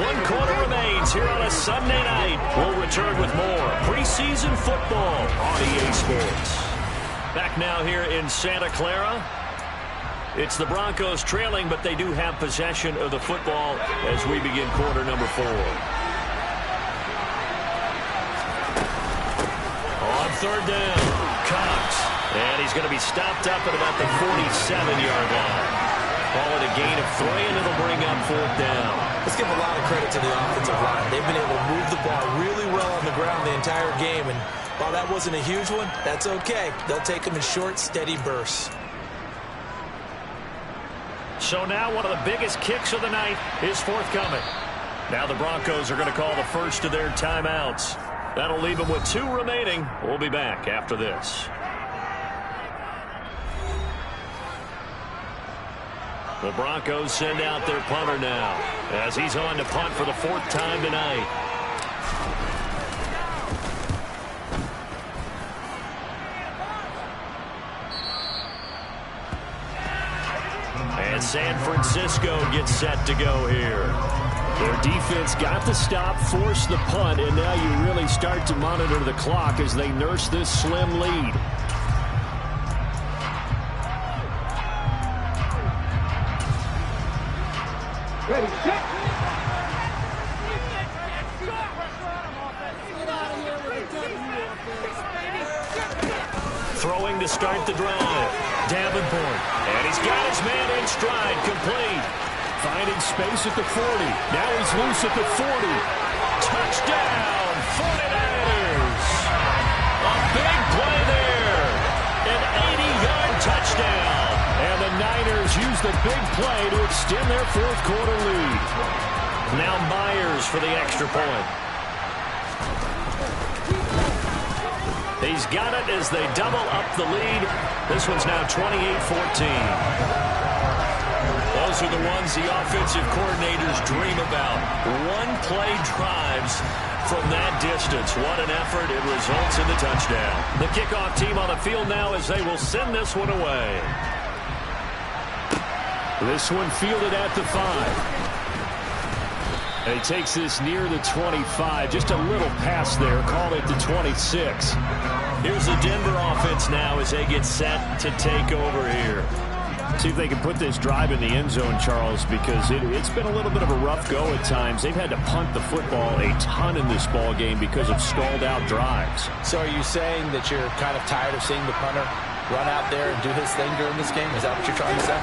Speaker 2: One quarter remains here on a Sunday night. We'll return with more preseason football on EA Sports. Back now here in Santa Clara. It's the Broncos trailing, but they do have possession of the football as we begin quarter number 4. On 3rd down, Cox. And he's going to be stopped up at about the 47-yard line. Call it a gain of 3, and it'll bring up 4th down.
Speaker 3: Let's give a lot of credit to the offensive line. They've been able to move the ball really well on the ground the entire game, and while that wasn't a huge one, that's okay. They'll take them in short, steady bursts.
Speaker 2: So now one of the biggest kicks of the night is forthcoming. Now the Broncos are going to call the first of their timeouts. That'll leave them with 2 remaining. We'll be back after this. The Broncos send out their punter now as he's on to punt for the 4th time tonight. And San Francisco gets set to go here.
Speaker 6: Their defense got the stop, forced the punt, and now you really start to monitor the clock as they nurse this slim lead.
Speaker 4: Ready, set.
Speaker 2: Throwing to start the drive. Davenport. And he's got his man in stride, complete.
Speaker 6: Finding space at the 40. Now he's loose at the 40.
Speaker 2: Touchdown, 49ers. A big play there. An 80-yard touchdown.
Speaker 6: And the Niners use the big play to extend their 4th quarter lead.
Speaker 2: Now Myers for the extra point. He's got it as they double up the lead. This one's now 28-14. Those are the ones the offensive coordinators dream about. One-play drives from that distance. What an effort. It results in the touchdown. The kickoff team on the field now as they will send this one away.
Speaker 6: This one fielded at the 5. And he takes this near the 25. Just a little pass there. Call it the 26.
Speaker 2: Here's the Denver offense now as they get set to take over here.
Speaker 6: See if they can put this drive in the end zone, Charles, because it's been a little bit of a rough go at times. They've had to punt the football a ton in this ball game because of stalled out drives.
Speaker 3: So are you saying that you're kind of tired of seeing the punter run out there and do his thing during this game? Is that what you're trying to say?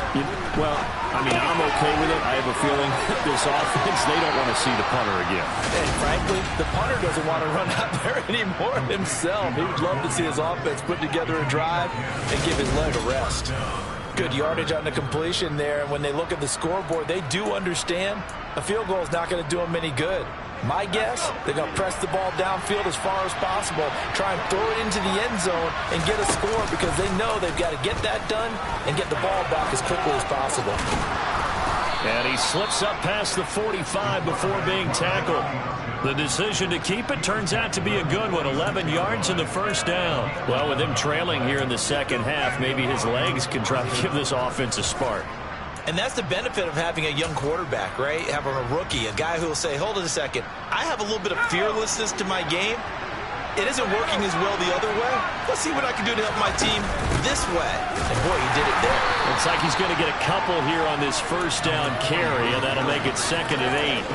Speaker 6: Well, I mean, I'm okay with it. I have a feeling this offense, they don't want to see the punter again.
Speaker 3: And frankly, the punter doesn't want to run out there anymore himself. He would love to see his offense put together a drive and give his leg a rest. Good yardage on the completion there. And when they look at the scoreboard, they do understand a field goal is not going to do them any good. My guess, they're going to press the ball downfield as far as possible, try and throw it into the end zone and get a score because they know they've got to get that done and get the ball back as quickly as possible.
Speaker 2: And he slips up past the 45 before being tackled. The decision to keep it turns out to be a good one. 11 yards in the first down. Well, with him trailing here in the second half, maybe his legs can try to give this offense a spark.
Speaker 3: And that's the benefit of having a young quarterback, right? Having a rookie, a guy who will say, hold it a second, I have a little bit of fearlessness to my game. it isn't working as well the other way. Let's see what I can do to help my team this way. And boy, he did it there.
Speaker 6: Looks like he's going to get a couple here on this first down carry, and that'll make it 2nd and 8.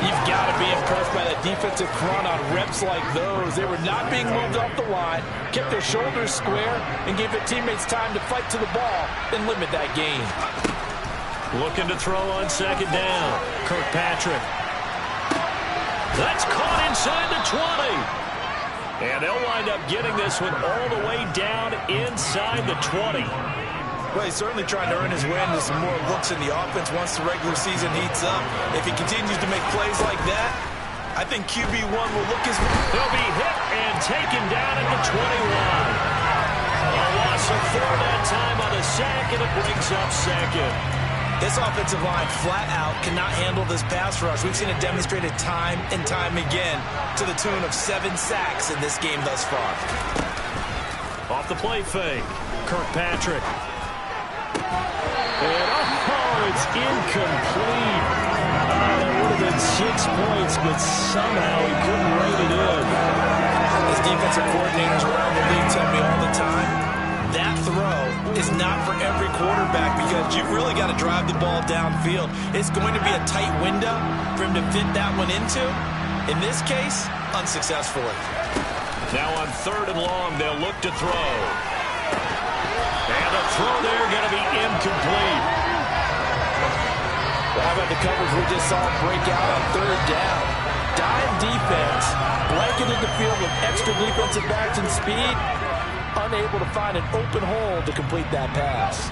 Speaker 3: You've got to be impressed by that defensive front on reps like those. They were not being moved off the line, kept their shoulders square, and gave their teammates time to fight to the ball and limit that gain.
Speaker 6: Looking to throw on 2nd down. Kirkpatrick. That's caught inside the 20. And they'll wind up getting this one all the way down inside the 20.
Speaker 3: Well, he's certainly trying to earn his way into some more looks in the offense once the regular season heats up. If he continues to make plays like that, I think QB1 will look his way.
Speaker 6: He'll be hit and taken down at the 21. A loss of 4 that time on the sack, and it brings up 2nd.
Speaker 3: This offensive line flat out cannot handle this pass rush. We've seen it demonstrated time and time again to the tune of 7 sacks in this game thus far.
Speaker 6: Off the play fake, Kirkpatrick. And it's incomplete. That would have been 6 points, but somehow he couldn't rein it in.
Speaker 3: As defensive coordinators around the league tell me all the time, that throw is not for every quarterback because you've really got to drive the ball downfield. It's going to be a tight window for him to fit that one into. In this case, unsuccessfully.
Speaker 6: Now on 3rd and long, they'll look to throw. And the throw there going to be incomplete.
Speaker 3: Well, how about the coverage we just saw break out on 3rd down? Dime defense, blanketed the field with extra defensive backs and speed. Unable to find an open hole to complete that pass.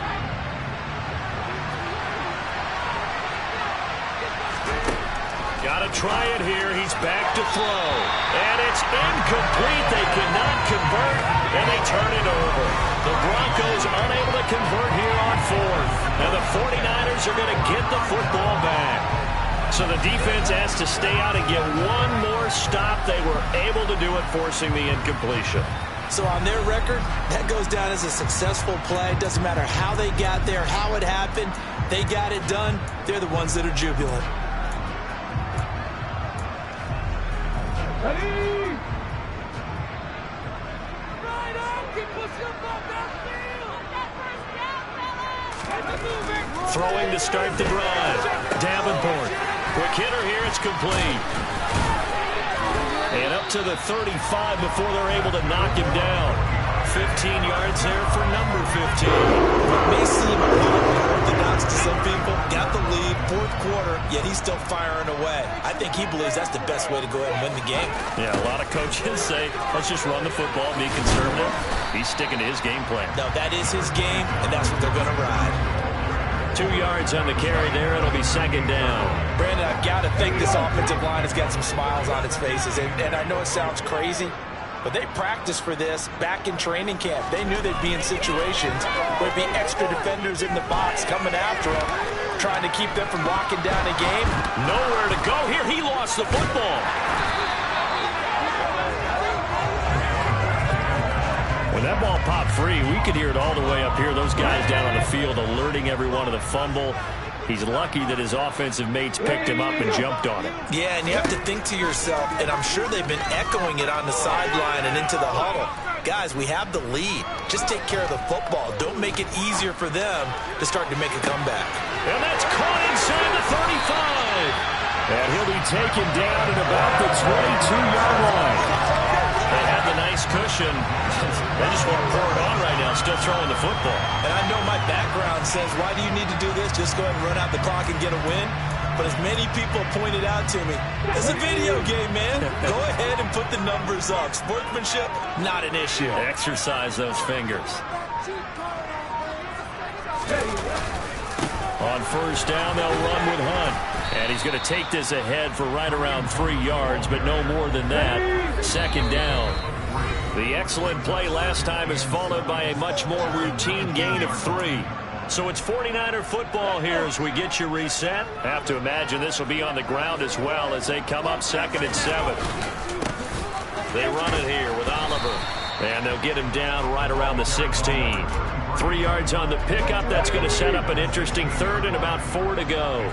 Speaker 6: Got to try it here. He's back to throw. And it's incomplete. They cannot convert, and they turn it over. The Broncos unable to convert here on 4th. And the 49ers are going to get the football back. So the defense has to stay out and get one more stop. They were able to do it, forcing the incompletion.
Speaker 3: So on their record, that goes down as a successful play. Doesn't matter how they got there, how it happened. They got it done. They're the ones that are jubilant.
Speaker 6: Throwing to start the drive. Davenport. Quick hitter here. It's complete. And up to the 35 before they're able to knock him down. 15 yards there for number 15.
Speaker 3: What may seem a little unorthodox to some people, got the lead, 4th quarter, yet he's still firing away. I think he believes that's the best way to go ahead and win the game.
Speaker 6: Yeah, a lot of coaches say, let's just run the football, be conservative. He's sticking to his game plan.
Speaker 3: No, that is his game, and that's what they're going to ride.
Speaker 6: 2 yards on the carry there. It'll be 2nd down.
Speaker 3: Brandon, I've got to think this offensive line has got some smiles on its faces. And I know it sounds crazy, but they practiced for this back in training camp. They knew they'd be in situations where there'd be extra defenders in the box coming after them, trying to keep them from locking down a game.
Speaker 6: Nowhere to go here. He lost the football. When that ball popped free, we could hear it all the way up here. Those guys down on the field alerting everyone of the fumble. He's lucky that his offensive mates picked him up and jumped on it.
Speaker 3: Yeah, and you have to think to yourself, and I'm sure they've been echoing it on the sideline and into the huddle. Guys, we have the lead. Just take care of the football. Don't make it easier for them to start to make a comeback.
Speaker 6: And that's caught inside the 35. And he'll be taken down at about the 22-yard line. They had the nice cushion. They just want to pour it on right now, still throwing the football.
Speaker 3: And I know my background says, why do you need to do this? Just go ahead and run out the clock and get a win. But as many people pointed out to me, it's a video game, man. Go ahead and put the numbers up. Sportsmanship, not an issue.
Speaker 6: Exercise those fingers. On 1st down, they'll run with Hunt. And he's going to take this ahead for right around 3 yards, but no more than that. 2nd down. The excellent play last time is followed by a much more routine gain of 3. So it's 49er football here as we get you reset. Have to imagine this will be on the ground as well as they come up 2nd and 7. They run it here with Oliver. And they'll get him down right around the 16. 3 yards on the pickup. That's going to set up an interesting 3rd and about 4 to go.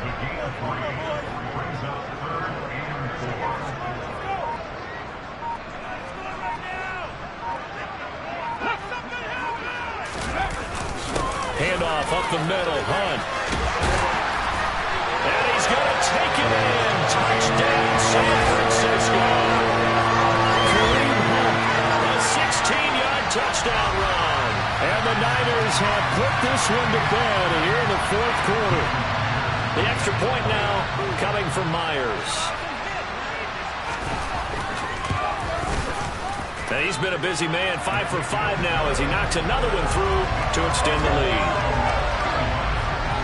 Speaker 2: Handoff up the middle, Hunt. And he's going to take it in. Touchdown, San Francisco. Kareem Hunt, a 16-yard touchdown run. And the Niners have put this one to bed here in the fourth quarter. The extra point now coming from Myers. And he's been a busy man, 5 for 5 now as he knocks another one through to extend the lead.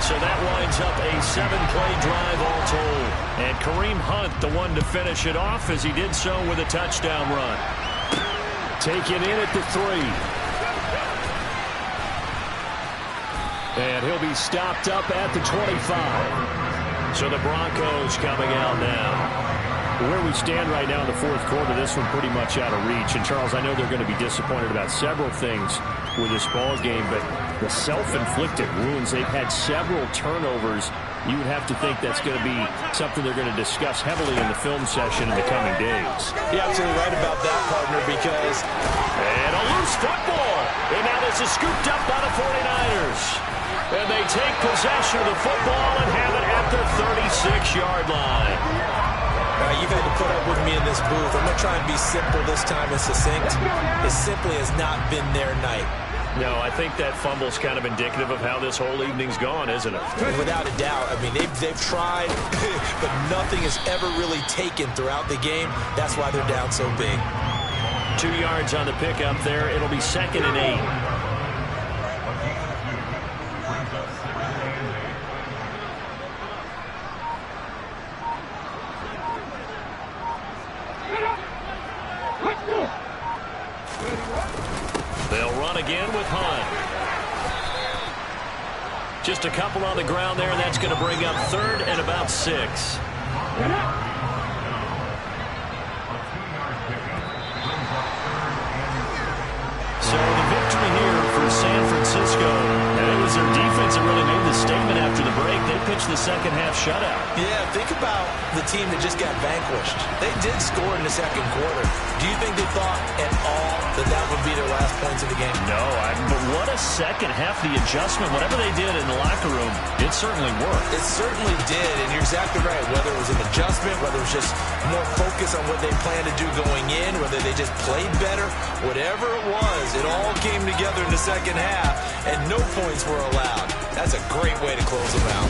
Speaker 2: So that winds up a 7-play drive all told. And Kareem Hunt, the one to finish it off as he did so with a touchdown run. Taken in at the 3. And he'll be stopped up at the 25. So the Broncos coming out now. Where we stand right now in the fourth quarter, this one pretty much out of reach. And, Charles, I know they're going to be disappointed about several things with this ball game, but the self-inflicted wounds, they've had several turnovers. You would have to think that's going to be something they're going to discuss heavily in the film session in the coming days.
Speaker 3: You're absolutely right about that, partner, because...
Speaker 2: And a loose football. And now this is scooped up by the 49ers. And they take possession of the football and have it at the 36-yard line.
Speaker 3: You've had to put up with me in this booth. I'm going to try and be simple this time and succinct. It simply has not been their night.
Speaker 2: No, I think that fumble's kind of indicative of how this whole evening's gone, isn't it?
Speaker 3: Without a doubt. I mean, they've tried, but nothing is ever really taken throughout the game. That's why they're down so big.
Speaker 2: 2 yards on the pickup there. It'll be 2nd and 8. They'll run again with Hunt. Just a couple on the ground there, and that's going to bring up 3rd and about 6. So the victory here for San Francisco. And it was their defense that really made the statement after the break. They pitched the second half shutout.
Speaker 3: Yeah, think about the team that just got vanquished. They did score in the second quarter. Do you think they thought at all that that would be their last points of the game?
Speaker 2: No, but what a second half. The adjustment, whatever they did in the locker room, it certainly worked.
Speaker 3: It certainly did, and you're exactly right. Whether it was an adjustment, whether it was just more focus on what they planned to do going in, whether they just played better, whatever it was, it all came together in the second half, and no points were allowed. That's a great way to close them out.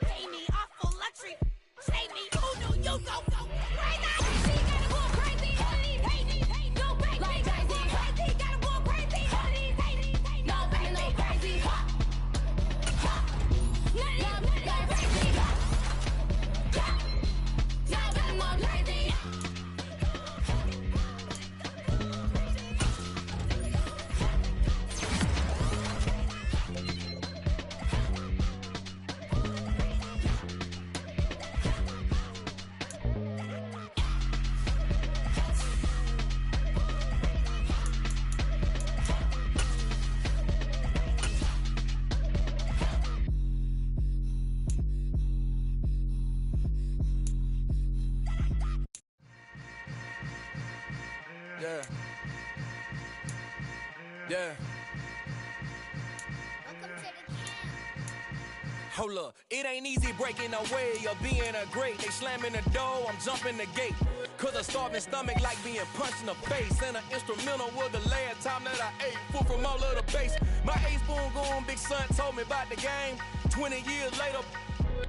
Speaker 7: Save me, awful luxury. Save me, oh no, you go. Yeah. Yeah. Hold up, it ain't easy breaking away or being a great. They slamming the door, I'm jumping the gate. Cause a starving stomach like being punched in the face. And an instrumental was the last time that I ate food from all of the base. My ace spoon going, big son told me about the game. 20 years later,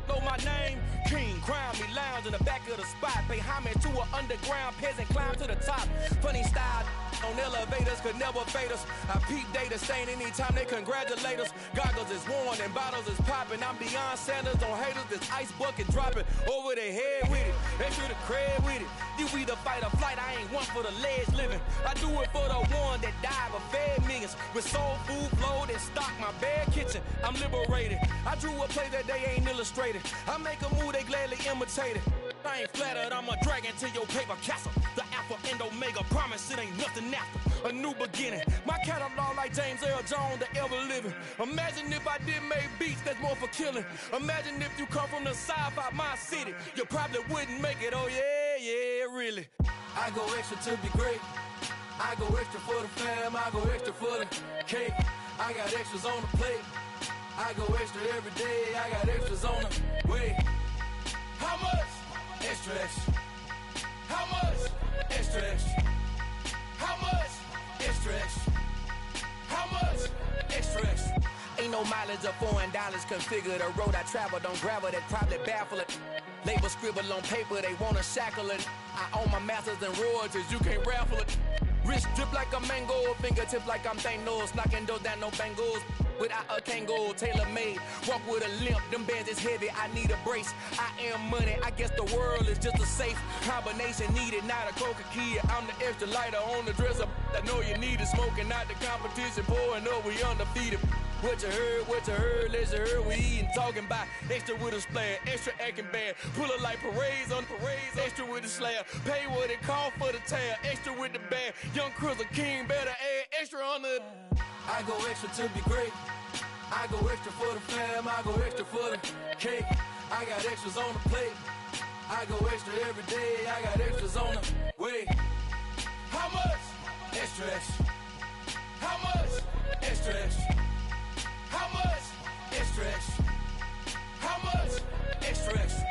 Speaker 7: know my name. King, crown me, lounge in the back of the spot. Pay homage to an underground peasant, climb to the top. Funny style on elevators could never fade us. I peep data stain anytime they congratulate us. Goggles is worn and bottles is popping. I'm beyond Sanders on haters, this ice bucket dropping over their head with it. They should have cred with it. You either fight or flight, I ain't one for the ledge living. I do it for the one that died but fed millions. With soul food flowed and stocked my bare kitchen. I'm liberated. I drew a play that they ain't illustrated. I make a move they gladly imitated. I ain't flattered, I'm a dragon to your paper castle. The Alpha and Omega, promise it ain't nothing after. A new beginning. My catalog like James Earl Jones, the ever living. Imagine if I did make beats that's more for killing. Imagine if you come from the south out my city. You probably wouldn't make it, oh yeah, really. I go extra to be great. I go extra for the fam, I go extra for the cake. I got extras on the plate. I go extra every day, I got extras on the way. How much? Extra, extra. How much? Extra, extra. How much? Extra, extra. How much? Extra, extra. Ain't no mileage of $4 configure the road I travel. Don't gravel that probably baffle it. Label scribble on paper, they wanna shackle it. I own my masters and royalties, you can't raffle it. Wrist drip like a mango, fingertip like I'm Thanos. Knocking doors down, no bangles. Without a Kango, tailor-made. Walk with a limp, them bands is heavy, I need a brace. I am money, I guess the world is just a safe combination needed, not a coca key. I'm the extra lighter on the dresser. I know you need it, smoking out the competition, pouring up, we undefeated. What you heard, let's hear we eatin', talking about extra with a splash, extra acting bad, pull it like parades on parades, extra with the slab, pay what it cost for the tab, extra with the band, young Chris a king, better add extra on the. I go extra to be great, I go extra for the fam, I go extra for the cake, I got extras on the plate, I go extra every day, I got extras on the way. How much? Extra, extra. How much? Extra, extra. How much? Extra, extra. How much? Extra, extra.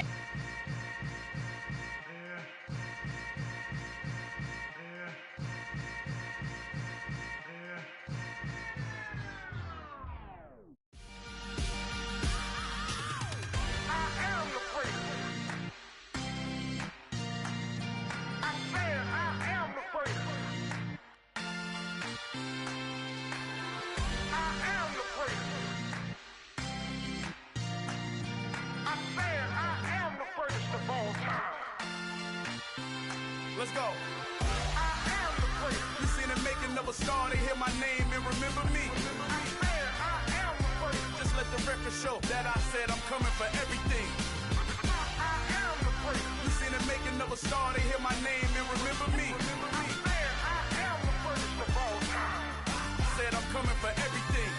Speaker 7: Let's go. I am the first. You seen the making of a star, they hear my name and remember me. I am the first. Just let the record show that I said I'm coming for everything. I am the first. You seen the making of a star, they hear my name and remember me. I am the first of all time. I said I'm coming for everything.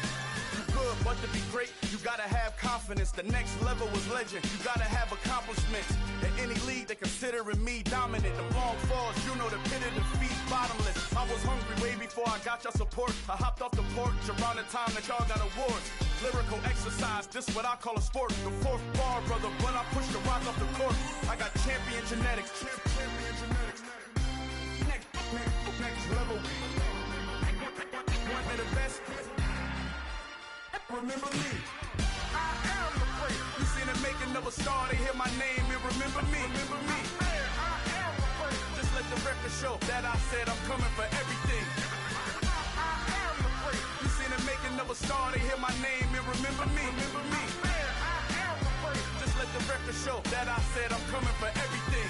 Speaker 7: Good, but to be great, you gotta have confidence. The next level was legend. You gotta have accomplishments. In any league, they considering me dominant. The long falls, you know the pit of defeat, bottomless. I was hungry way before I got your support. I hopped off the porch around the time that y'all got awards. Lyrical exercise, this what I call a sport. The fourth bar, brother, when I push the rock off the court. I got champion genetics. Champion genetics. Next level. One of the best. Remember me. I am the first. You seen the making of a star, they hear my name and remember me. Remember me. I am the first. Just let the record show that I said I'm coming for everything. I am the first. You seen the making of a star, they hear my name and remember me. Remember me. I am the first. Just let the record show that I said I'm coming for everything.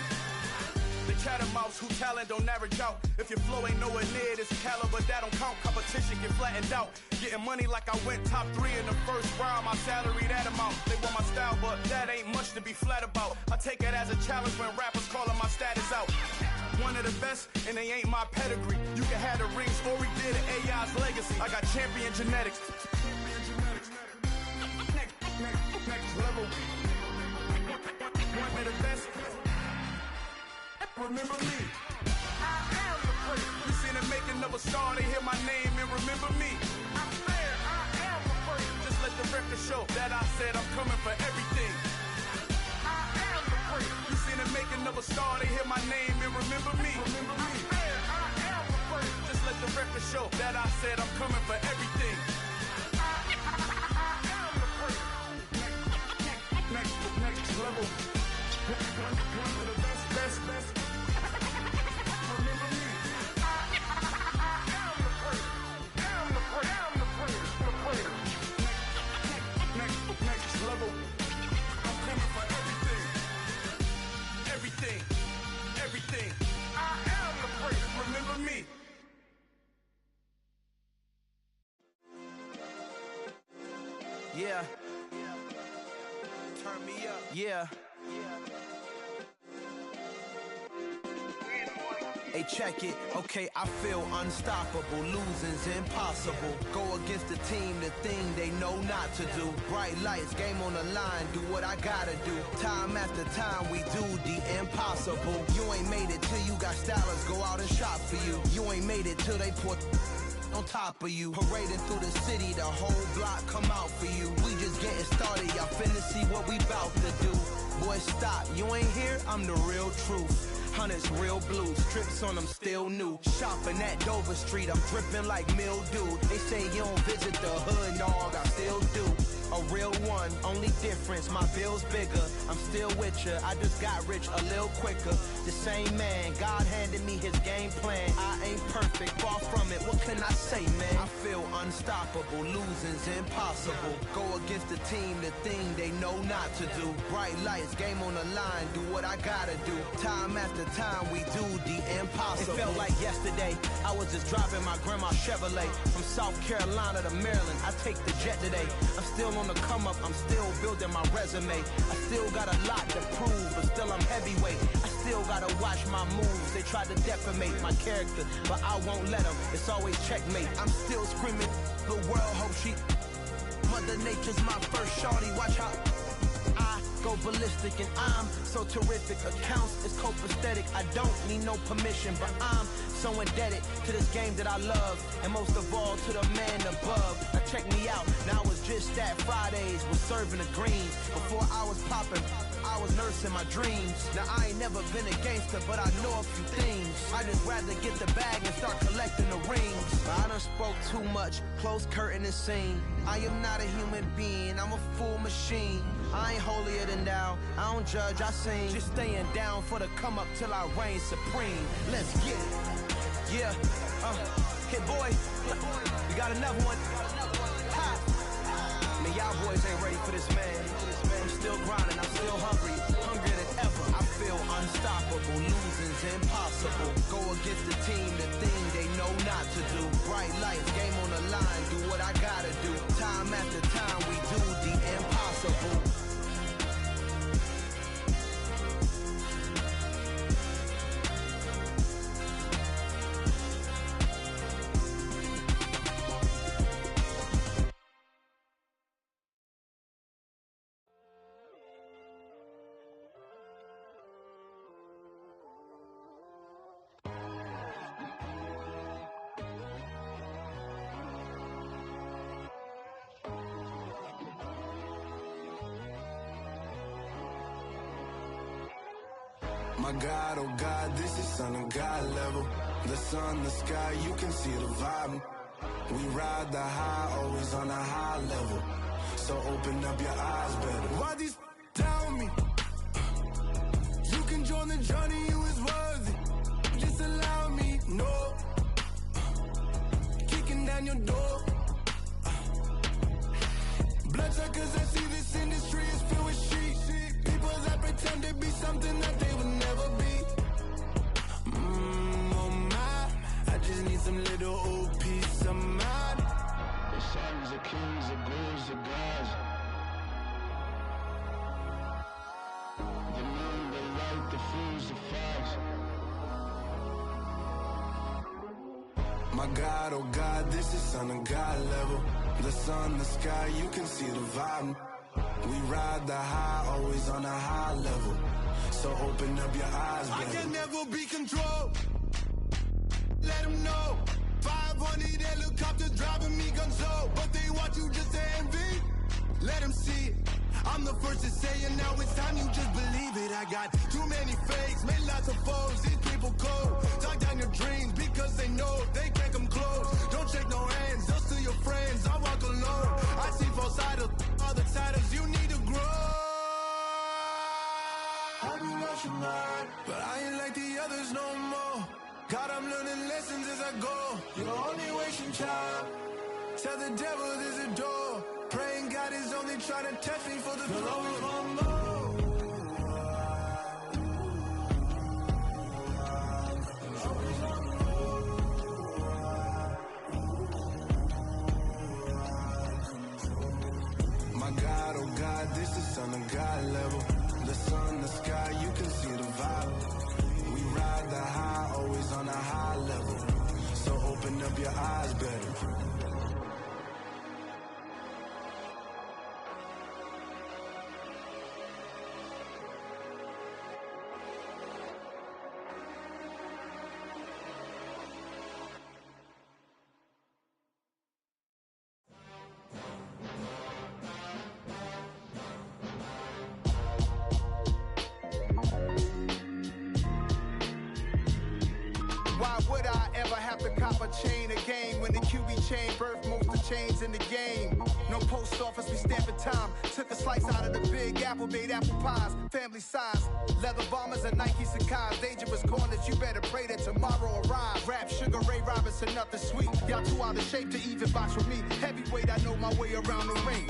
Speaker 7: The catamounts who talent don't average out. If your flow ain't nowhere near this caliber, that don't count. Competition get flattened out. Getting money like I went top 3 in the first round. My salary that amount. They want my style, but that ain't much to be flat about. I take it as a challenge when rappers calling my status out. One of the best, and they ain't my pedigree. You can have the rings, or we did it, AI's legacy. I got champion genetics. Next level. One of the best. Remember me. I am the first. You seen
Speaker 8: making of a star, they hear my name and remember me. I said I am the first. Just let the record show that I said I'm coming for everything. I am the first. You seen the making of a star, they hear my name and remember me. I said I am the first. Just let the record show that I said I'm coming for everything. I am the first. Next level. One of the best. Remember me. I am the first. Am the first. Next level. I'm coming for everything. Everything. I am the first. Remember me. Yeah. Turn me up. Yeah. Hey, check it. Okay, I feel unstoppable. Losing's impossible. Go against the team, the thing they know not to do. Bright lights, game on the line, do what I gotta do. Time after time, we do the impossible. You ain't made it till you got stylers go out and shop for you. You ain't made it till they put on top of you. Parading through the city, the whole block come out for you. We just getting started, y'all finna see what we bout to do. Boy, stop, you ain't here, I'm the real truth. Hunters, real blue, strips on them still new. Shopping at Dover Street, I'm dripping like mildew. They say you don't visit the hood, dog, I still do. A real one, only difference, my bill's bigger. I'm still with ya, I just got rich a little quicker. The same man, God handed me his game plan. I ain't perfect, far from it, what can I say, man? I feel unstoppable, losing's impossible. Go against the team, the thing they know not to do. Bright lights, game on the line, do what I gotta do. Time after time, we do the impossible. It felt like yesterday, I was just driving my grandma's Chevrolet. From South Carolina to Maryland, I take the jet today. I'm still on the come up, I'm still building my resume. I still got a lot to prove, but still I'm heavyweight. I still gotta watch my moves. They try to defamate my character, but I won't let them. It's always checkmate. I'm still screaming, the world hope she. Mother Nature's my first shorty. Watch how I go ballistic, and I'm so terrific. Accounts is copacetic. I don't need no permission, but I'm so indebted to this game that I love, and most of all to the man above. Now check me out, now it's just that Fridays was serving the greens. Before I was popping, I was nursing my dreams. Now I ain't never been a gangster, but I know a few things. I just rather get the bag and start collecting the rings. I done spoke too much, close curtain and scene. I am not a human being, I'm a full machine. I ain't holier than thou, I don't judge, I sing. Just staying down for the come up till I reign supreme. Let's get it. Yeah, hit boy, we got another one. Ha. Man, y'all boys ain't ready for this, man. I'm still grinding, I'm still hungry, hungrier than ever. I feel unstoppable, losing's impossible. Go against the team, the thing they know not to do. Bright lights, game on the line, do what I gotta do. Time after time, we do the impossible.
Speaker 9: My God, oh God, this is Son of God level. The sun, the sky, you can see the vibe. We ride the high, always on a high level. So open up your eyes better. Why these tell me? You can join the journey, you is worthy. Just allow me, no. Kicking down your door. Bloodsuckers, I see this industry is filled with sheep. People that pretend to be something that they would never be. Oh my, I just need some little old peace of mind. The sons of kings, the bulls, the gods. The moon, the light, the fools, the fogs. My God, oh God, this is Son of God level. The sun, the sky, you can see the vibe. We ride the high, always on a high level. So open up your eyes, baby. I can never be controlled. Let them know. money, that helicopter driving me gonzo. But they want you just to envy. Let them see it. I'm the first to say it, now it's time you just believe it. I got too many fakes, made lots of foes. These people cold. Talk down your dreams because they know they can't come close. Don't shake no hands, just to your friends. I walk alone. I see false idols, other titles. You need to grow. Have you lost your mind? But I ain't like the others no more. God, I'm learning lessons as I go. You're only wasting time. Tell the devil there's a door. Praying God is only trying to test me for the glory of more. My God, oh God, this is Son of God level. The sun, the sky, you can see the vibe. We ride the high, always on a high level. So open up your eyes better. Why would I ever have to cop a chain again when the QB chain birthed most of chains in the game? No post office, we stamping time. Took a slice out of the big apple, made apple pies, family size. Leather bombers and Nike Sacai's. Dangerous corners, you better pray that tomorrow arrives. Rap, Sugar Ray Robinson, nothing sweet. Y'all too out of shape to even box with me. Heavyweight, I know my way around the ring.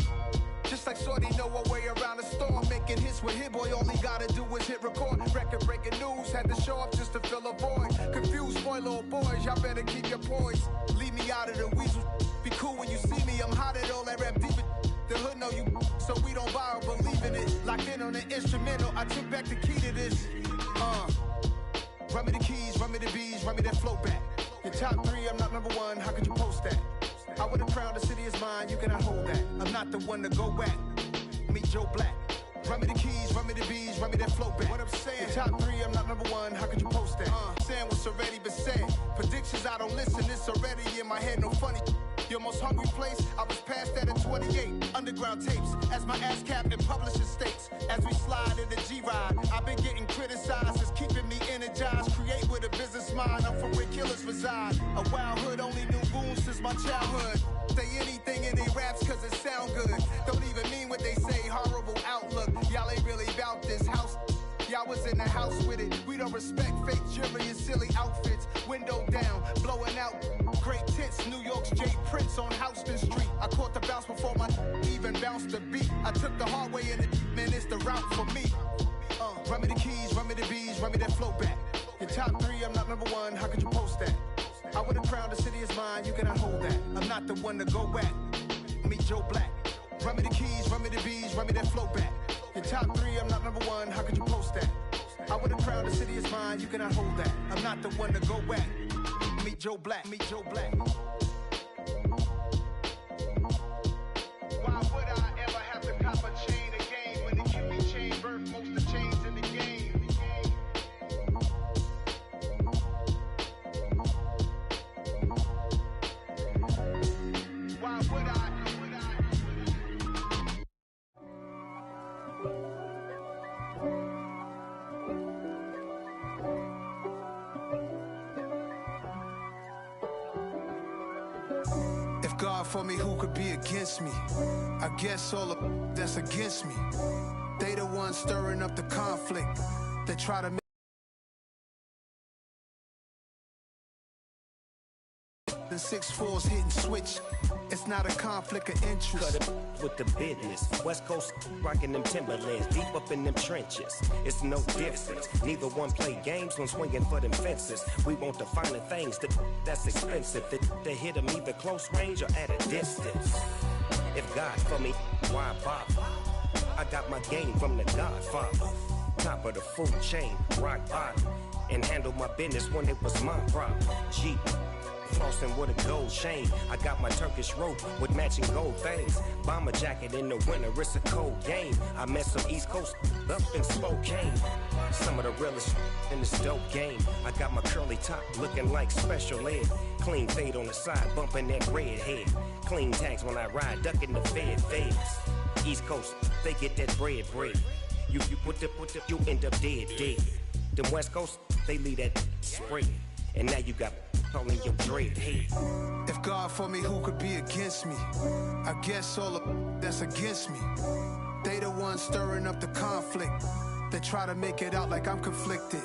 Speaker 9: Just like Shorty know her way around the storm. Making hits with Hit Boy, all he gotta do is hit record. Record breaking news, had to show up just to fill a void. Confused, spoiled little boys, y'all better keep your poise. Leave me out of the weasel. Be cool when you see me, I'm hot at all that rap deep. The hood know you, so we don't borrow, believe in it. Locked in on the instrumental, I took back the key to this. Run me the keys, run me the bees, run me that flow back. Your top three, I'm not number one, how could you post that? I would have crowned the city is mine, you cannot hold that. I'm not the one to go back. Meet Joe Black. Run me the keys, run me the bees, run me that flow back. What I'm saying, your top three, I'm not number one, how could you post that? Saying what's already been said. Predictions, I don't listen, it's already in my head, no funny. Your most hungry place, I was past that at 28. Underground tapes, as my ass cap in publishing states. As we slide in the G-Ride, I've been getting criticized, it's keeping me energized. Create with a business mind, I'm from where killers reside. A wild hood, only knew goons since my childhood. Say anything in they raps cause it sound good. Don't even mean what they say, horrible outlook. Y'all ain't really about this house. Y'all was in the house with it. We don't respect fake jewelry and silly outfits. Window down, blowing out. Great tits, New York's J. Prince on Houston Street. I caught the bounce before my even bounced the beat. I took the hard way in it, man, it's the route for me. Run me the keys, run me the bees, run me that flow back. Your top three, I'm not number one, how could you post that? I would have crowned the city is mine, you cannot hold that. I'm not the one to go back. Meet Joe Black. Run me the keys, run me the bees, run me that flow back. Your top three, I'm not number one, how could you post that? I would have crowned the city is mine, you cannot hold that. I'm not the one to go back. Meet Joe Black, meet Joe Black. Why would I ever have to cop a chain again when the QB chain birthed most of chains in the game? Why would I? If God for me, who could be against me? I guess all of that's against me. They the ones stirring up the conflict. They try to make the 6'4s hitting switch. It's not a conflict of interest.
Speaker 10: Cut it with the business. West Coast rocking them Timberlands, deep up in them trenches. It's no difference. Neither one play games when swinging for them fences. We want the finer things that's expensive. They hit them either close range or at a distance. If God for me, why bother? I got my game from the Godfather. Top of the food chain, rock bottom. And handle my business when it was my problem. Jeep. Flossing with a gold chain. I got my Turkish rope with matching gold things. Bomber jacket in the winter, it's a cold game. I met some East Coast up in Spokane. Some of the realest in this dope game. I got my curly top looking like special ed. Clean fade on the side, bumping that red head. Clean tags when I ride, ducking the feds. East Coast, they get that bread. You put the, you end up dead. Them West Coast, they leave that spread. And now you got all in your dread head.
Speaker 8: If God for me, who could be against me? I guess all of that's against me. They the ones stirring up the conflict. They try to make it out like I'm conflicted.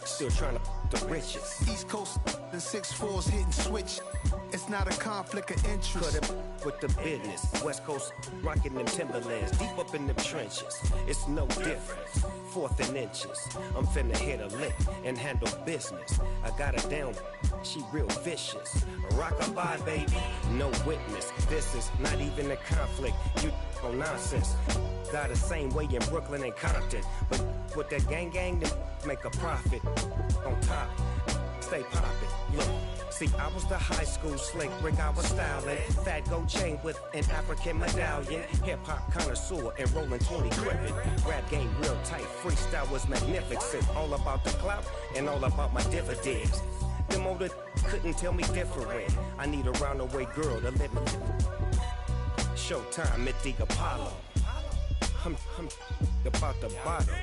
Speaker 10: Still trying to the riches.
Speaker 8: East Coast and 6'4s hitting switch. It's not a conflict of interest.
Speaker 10: Cut it with the business. West Coast rocking them Timberlands, deep up in them trenches. It's no difference. 4th and inches. I'm finna hit a lick and handle business. I got her down. She real vicious. Rock-a-bye, baby. No witness. This is not even a conflict. You on nonsense. Got the same way in Brooklyn and Compton. But with that gang, they make a profit. On top, stay poppin'. Look, see, I was the high school slick Rick, I was styling. Fat gold chain with an African medallion. Hip-hop connoisseur and rolling 20 crippin'. Rap game real tight, freestyle was magnificent. All about the clout and all about my dividends. Them older couldn't tell me different. I need a roundaway girl to let me. Showtime at the Apollo. I'm about the bottom.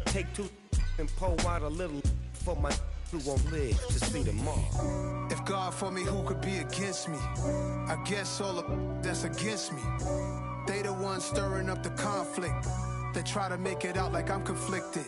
Speaker 10: Take 2 and pour out a little for my who won't live to see tomorrow.
Speaker 8: If God for me, who could be against me? I guess all of that's against me. They the ones stirring up the conflict. They try to make it out like I'm conflicted.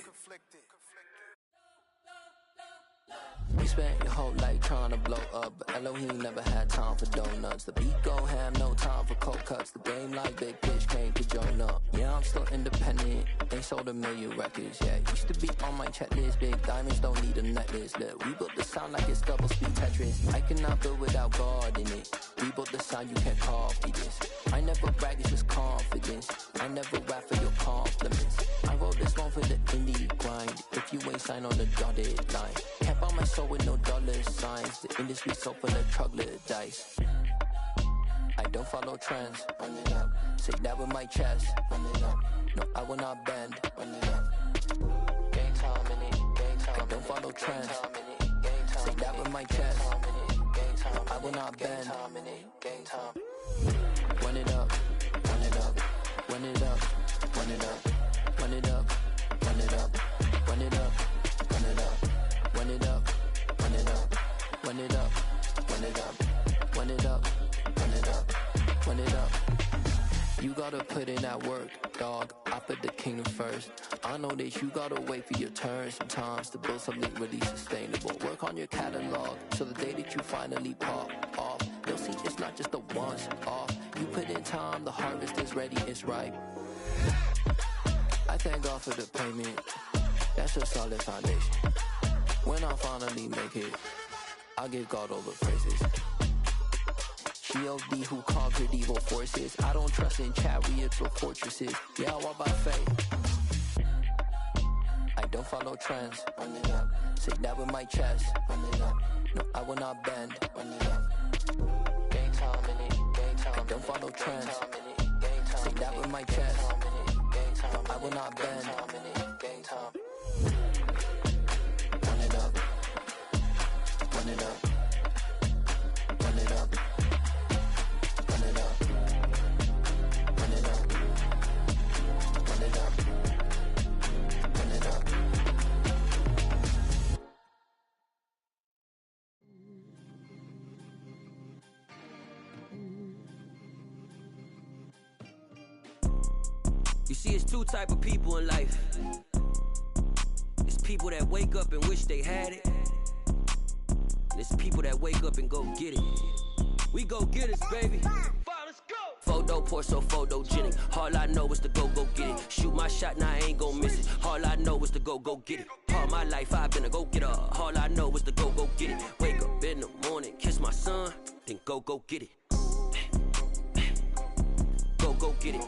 Speaker 11: You spent your whole life trying to blow up, but Elohim never had time for donuts. The beat go ham, no time for cold cuts. The game like Big Pitch came to join up. Yeah, I'm still independent. They sold 1 million records. Yeah, used to be on my checklist. Big diamonds don't need a necklace. Look, we built the sound like it's double speed Tetris. I cannot build without God in it. We built the sound, you can't copy this. I never brag, it's just confidence. I never rap for your compliments. I wrote this one for the indie grind. If you ain't signed on the dotted line, can't buy my soul with no dollar signs. The industry so full of troglodytes. I don't follow trends. Run it up. Say that with my chest. Run it up. No, I will not bend. Run it up. Game time in it. Game time. I don't follow trends. Say that with my chest. No, I will not bend. Game time. Run it up. Run it up. Run it up. Run it up. Run it up. Run it up. Run it up. Run it up. Run it up. Run it up. Run it up. Run it up. Run it up. Run it up. Run it up. You gotta put in that work, dog. I put the kingdom first. I know that you gotta wait for your turn sometimes to build something really sustainable. Work on your catalog so the day that you finally pop off, you'll see it's not just a once off. You put in time, the harvest is ready, it's ripe. I thank God for the payment. That's a solid foundation. When I finally make it, I'll give God all the praises. G.O.D. who conquered evil forces. I don't trust in chariots or fortresses. Yeah, I walk by faith. I don't follow trends. Run it up. Say that with my chest. Run it up. No, I will not bend. Run it up. Game time in it. Game time. I don't follow trends. Say that with my chest. No, I will not bend. Game time. Run it up. Run it up. Run it up. Run it up. Run it up. Run it up. Run it up.
Speaker 12: You see, it's 2 type of people in life. It's people that wake up and wish they had it. And it's people that wake up and go get it. We go get it, baby. Let's go. Photo pour so photogenic. All I know is to go get it. Shoot my shot, now I ain't gon' miss it. All I know is to go get it. All my life I've been a go-getter. All I know is to go get it. Wake up in the morning, kiss my son, then go get it. Go get it.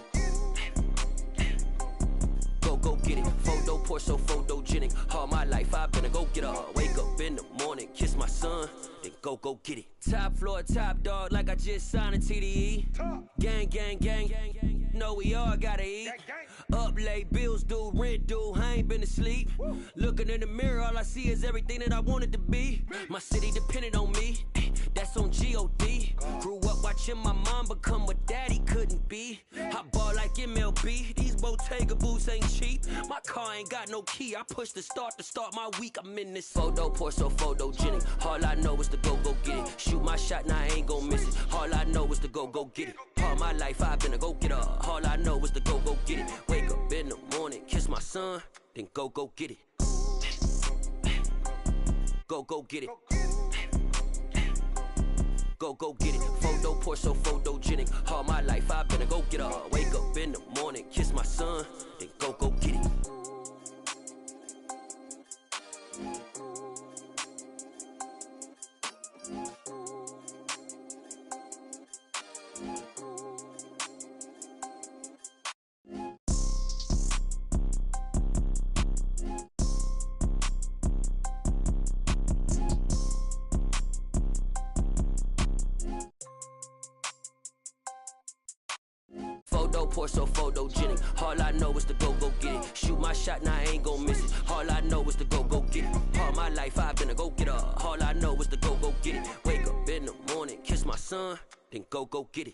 Speaker 12: Go get it. Photo pour so photogenic. All my life I've been a go-getter. Wake up in the morning, kiss my son, then go get it. Top floor, top dog, like I just signed a TDE. Gang, gang, gang, know we all gotta eat. Up late, bills due, rent due, I ain't been asleep. Looking in the mirror, all I see is everything that I wanted to be. My city depended on me, that's on G.O.D. Grew up watching my mom become what daddy couldn't be. I ball like MLB, these Bottega boots ain't cheap. My car ain't got no key, I push the start to start my week. I'm in this photo, pour so photogenic. All I know is to go get it. Shoot my shot, now I ain't gon' miss it. All I know is to go get it. All my life I've been a go-getter. All I know is to go get it. Wake up in the morning, kiss my son, then go get it. Go get it. Go get it. Photo, pour so photogenic. All my life I've been a go-getter. Wake up in the morning, kiss my son, then go get it. Pour so photogenic. All I know is to go get it. Shoot my shot, now I ain't gon' miss it. All I know is to go get it. All my life I've been a go-getter. All I know is to go get it. Wake up in the morning, kiss my son, then go get it.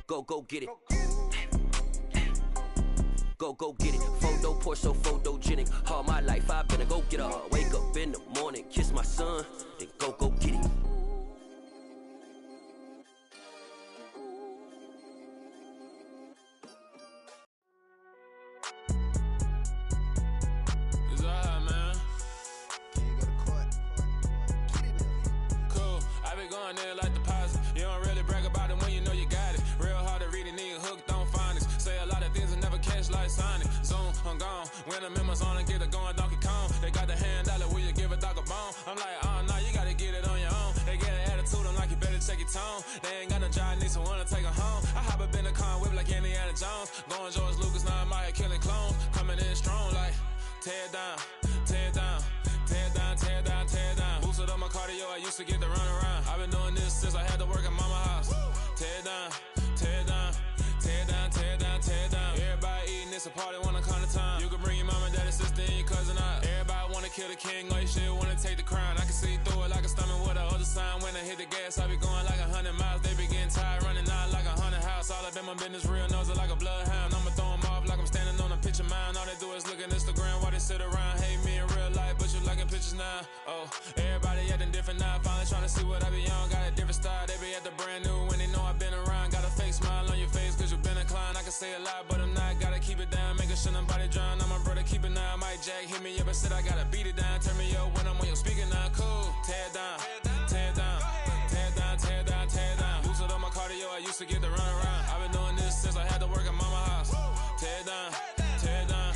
Speaker 12: Go get it. Go get it. Photo, pour so photogenic. All my life I've been a go-getter. Wake up in the morning, kiss my son, then go get it.
Speaker 13: When the members on and get it going Donkey Kong, they got the hand dollar, will you give a dog a bone? I'm like, oh no, you gotta get it on your own. They get an attitude, I'm like, you better check your tone. They ain't got no job, need someone to take her home. I hop up in the car, whip like Indiana Jones. Going George Lucas, now I'm out here killing clones. Coming in strong like, tear down, tear down, tear down, tear down, tear down. Boosted up my cardio, I used to get to run around. I've been doing this since I had to work at mama house. Tear down, tear down, tear down, tear down, tear down. Everybody eating, it's a party, wanna come to time. You can bring your mama, daddy, sister, and your cousin out. Everybody wanna kill the king, or you shit wanna take the crown. I can see through it like a stomach with a other sign. When I hit the gas, I be going like 100 miles. They be getting tired, running out like 100 house. All up in my business, real nose it like a bloodhound. I'ma throw them off like I'm standing on a picture mound. All they do is look at Instagram while they sit around. Hate me in real life, but you liking pictures now. Oh, everybody acting different now. Finally trying to see what I be on. Got a different style, they be at the brand new when they know I've been around. Got a fake smile on your face cause you been inclined. I can say a lot, but I'm not. Gotta keep it down, making sure nobody drown. I'm my brother, keep it now. Mike Jack hit me up and said I gotta beat it down. Turn me up when I'm on your speaker now. Cool, tear down, tear down, tear down, tear down, tear down. Boosted up my cardio, I used to get to run around. I've been doing this since I had to work at mama house. Tear down, tear down,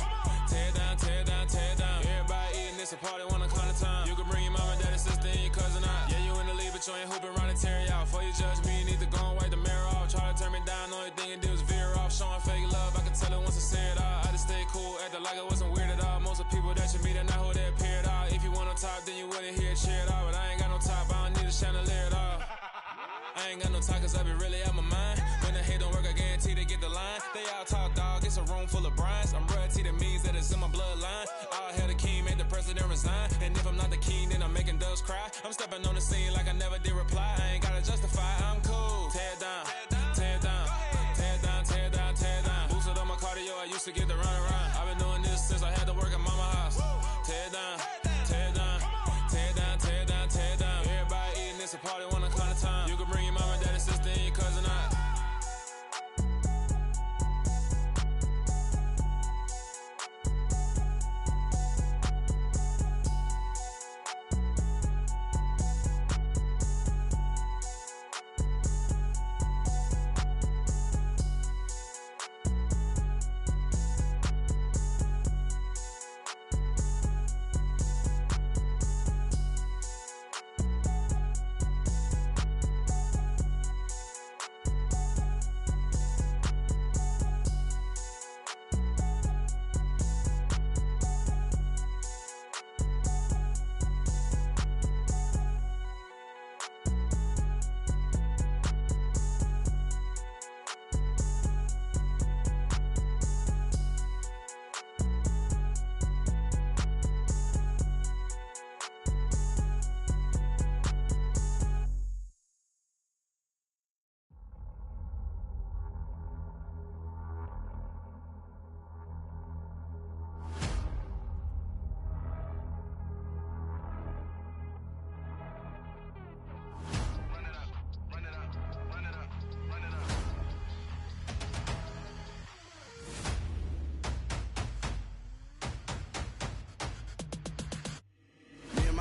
Speaker 13: tear down, tear down, tear down. Everybody eating, it's a party, wanna come to time. You can bring your mama, daddy, sister, and your cousin out. Yeah, you in the league, but you ain't hooping around and tear you out. Before you judge me, you need to go and wipe the mirror off. Try to turn me down, only thing you do is veer off. Showing fake love, I can tell it once I see it all. I just stay cool, acting like I wasn't weird at all. Most of the people that you meet are not who they appear at all. If you want on top, then you wouldn't hear it cheer at all. But I ain't got no top, I don't need a chandelier at all. I ain't got no talk cause I be really out my mind. When the hate don't work, I guarantee they get the line. They all talk, dog, it's a room full of Bryans. I'm royalty, that means that it's in my bloodline. All hell the king, made the president resign. And if I'm not the king, then I'm making doves cry. I'm stepping on the scene like I never did reply. I ain't gotta justify, I'm cool. Tear down, tear down, tear down, tear down, tear down. Boosted up my cardio, I used to get to run around. I've been doing this since I had to work at mama house. Tear down, tear down, tear down, tear down, tear down. Everybody eating, it's a party, wanna come to time. You can bring your mama, daddy, sister, and your cousin out.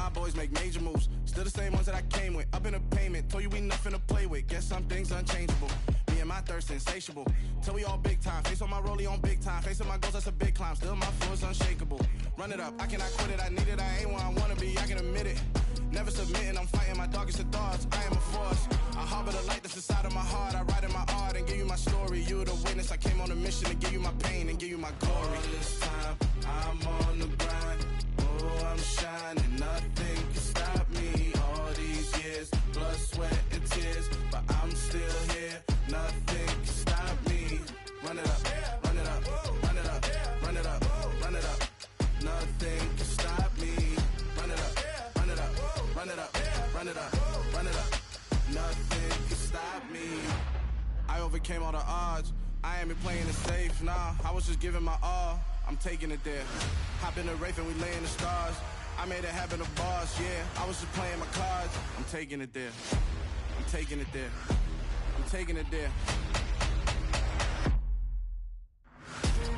Speaker 9: my boys make major moves. Still the same ones that I came with. Up in a payment, told you we nothing to play with. Guess some things unchangeable. Me and my thirst insatiable. Till we all big time. Face on my rollie on big time. Facing my goals, that's a big climb. Still my flow is unshakable. Run it up, I cannot quit it. I need it, I ain't where I wanna be, I can admit it. Never submitting, I'm fighting my darkest of thoughts. I am a force. I harbor the light that's inside of my heart. I write in my art and give you my story. You the witness. I came on a mission to give you my pain and give you my glory. All this time, I'm on the grind. Oh, I'm shining. Nothing can stop me. All these years, blood, sweat, and tears. But I'm still here. Nothing can stop me. Run it up, run it up, run it up, run it up, run it up. Nothing can stop me. Run it up, run it up, run it up, run it up, run it up. Nothing can stop me. I overcame all the odds. I ain't been playing it safe, nah. I was just giving my all. I'm taking it there. Hop in the Wraith and we lay in the stars. I made it happen to boss, yeah. I was just playing my cards. I'm taking it there. I'm taking it there. I'm taking it there.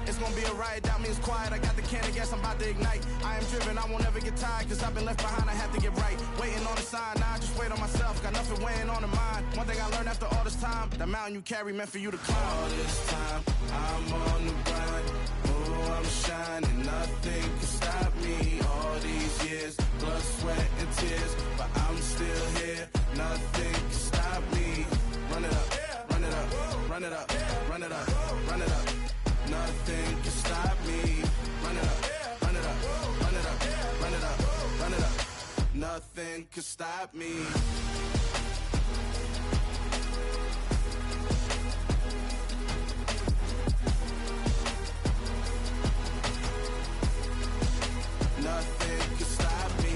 Speaker 9: It's gonna be a riot, doubt me it's quiet. I got the can of gas, I'm about to ignite. I am driven, I won't ever get tired, cause I've been left behind, I have to get right. Waiting on the sign, now I just wait on myself. Got nothing weighing on the mind. One thing I learned after all this time, the mountain you carry meant for you to climb. All this time, I'm on the grind. Oh, I'm shining, nothing can stop me. All these years, blood, sweat, and tears. But I'm still here, nothing can stop me. Run it up, run it up, run it up, run it up, run it up. Nothing can stop me. Run it up, run it up, run it up, run it up, run it up. Nothing can stop me. Nothing can stop me.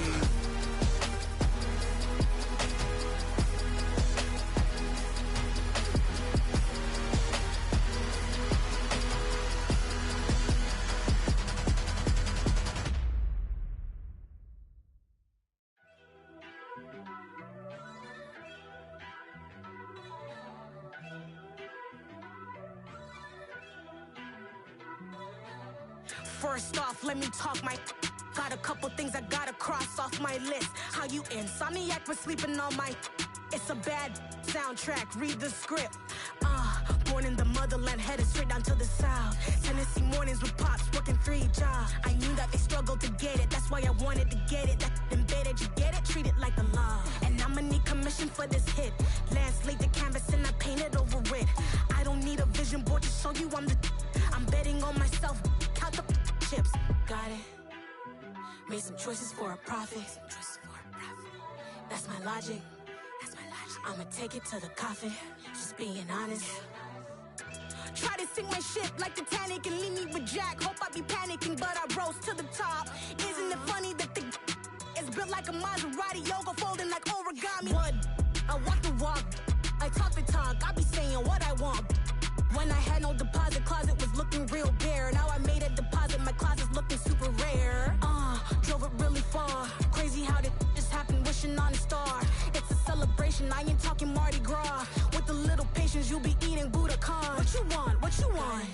Speaker 14: First off, let me talk my. Got a couple things I gotta cross off my list. How you insomniac for sleeping on my. It's a bad soundtrack, read the script. Born in the motherland, headed straight down to the south. Tennessee mornings with pops, working 3 jobs. I knew that they struggled to get it, that's why I wanted to get it. That embedded, you get it, treat it like the law. And I'ma need commission for this hit. Lance laid the canvas and I painted over it. I don't need a vision board to show you I'm betting on myself, count the chips. Got it. Made some choices for a profit. That's my logic. I'ma take it to the coffin. Just being honest. Try to sink my ship like Titanic and leave me with Jack. Hope I be panicking, but I rose to the top. Isn't it funny that the is built like a Maserati, yoga folding like origami? What? I walk the walk, I talk the talk. I be saying what I want. When I had no deposit, closet was looking real bare. Now I made a deposit, my closet's looking super rare. Drove it really far. Crazy how did just happen, wishing on a star. It's a celebration, I ain't talking Mardi Gras. With a little patience, you'll be eating Budokan. What you want? What you want?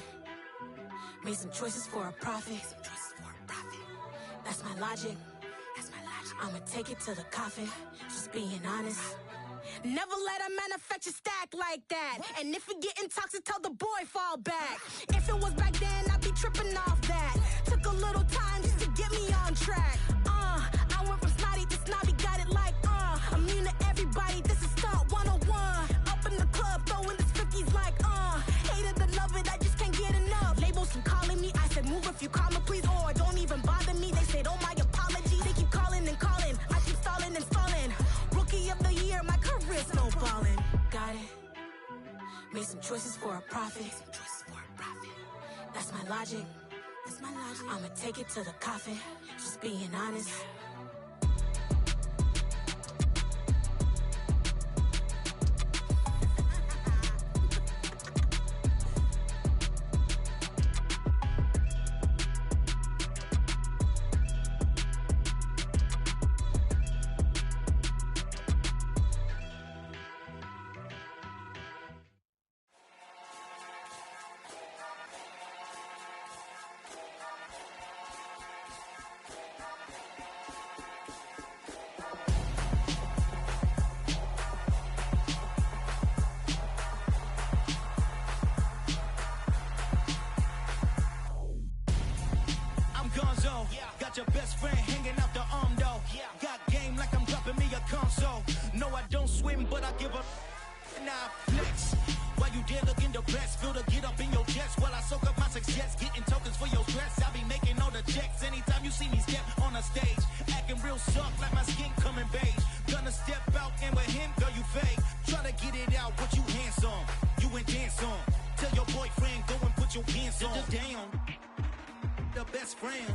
Speaker 14: Made some choices for a profit. That's my logic. I'ma take it to the coffin. Just being honest. Never let a manufacture stack like that. And if we getting toxic, tell the boy fall back. If it was back then, I'd be tripping off that. Took a little time just to get me on track. I went from snotty to snobby, got it like immune to everybody, this is stunt 101. Up in the club, throwing the cookies like hate it or love it, I just can't get enough. Labels keep calling me, I said move if you call me please, or don't even bother me. They said oh my apologies, they keep calling and calling. I keep stalling and stalling. Rookie of the year, my career snowballing. Got it. Made some choices for a profit. That's my logic. I'ma take it to the coffin. Just being honest.
Speaker 8: your best friend hanging out the arm though. Got game like I'm dropping me a console. No, I don't swim, but I give a now flex. While you there looking depressed, feel the get up in your chest while I soak up my success, getting tokens for your stress. I be making all the checks anytime you see me step on a stage, acting real soft like my skin coming beige. Gonna step out and with him, girl, you fake. Try to get it out, but you handsome. You ain't dance on. Tell your boyfriend go and put your pants on. Down. The best friend,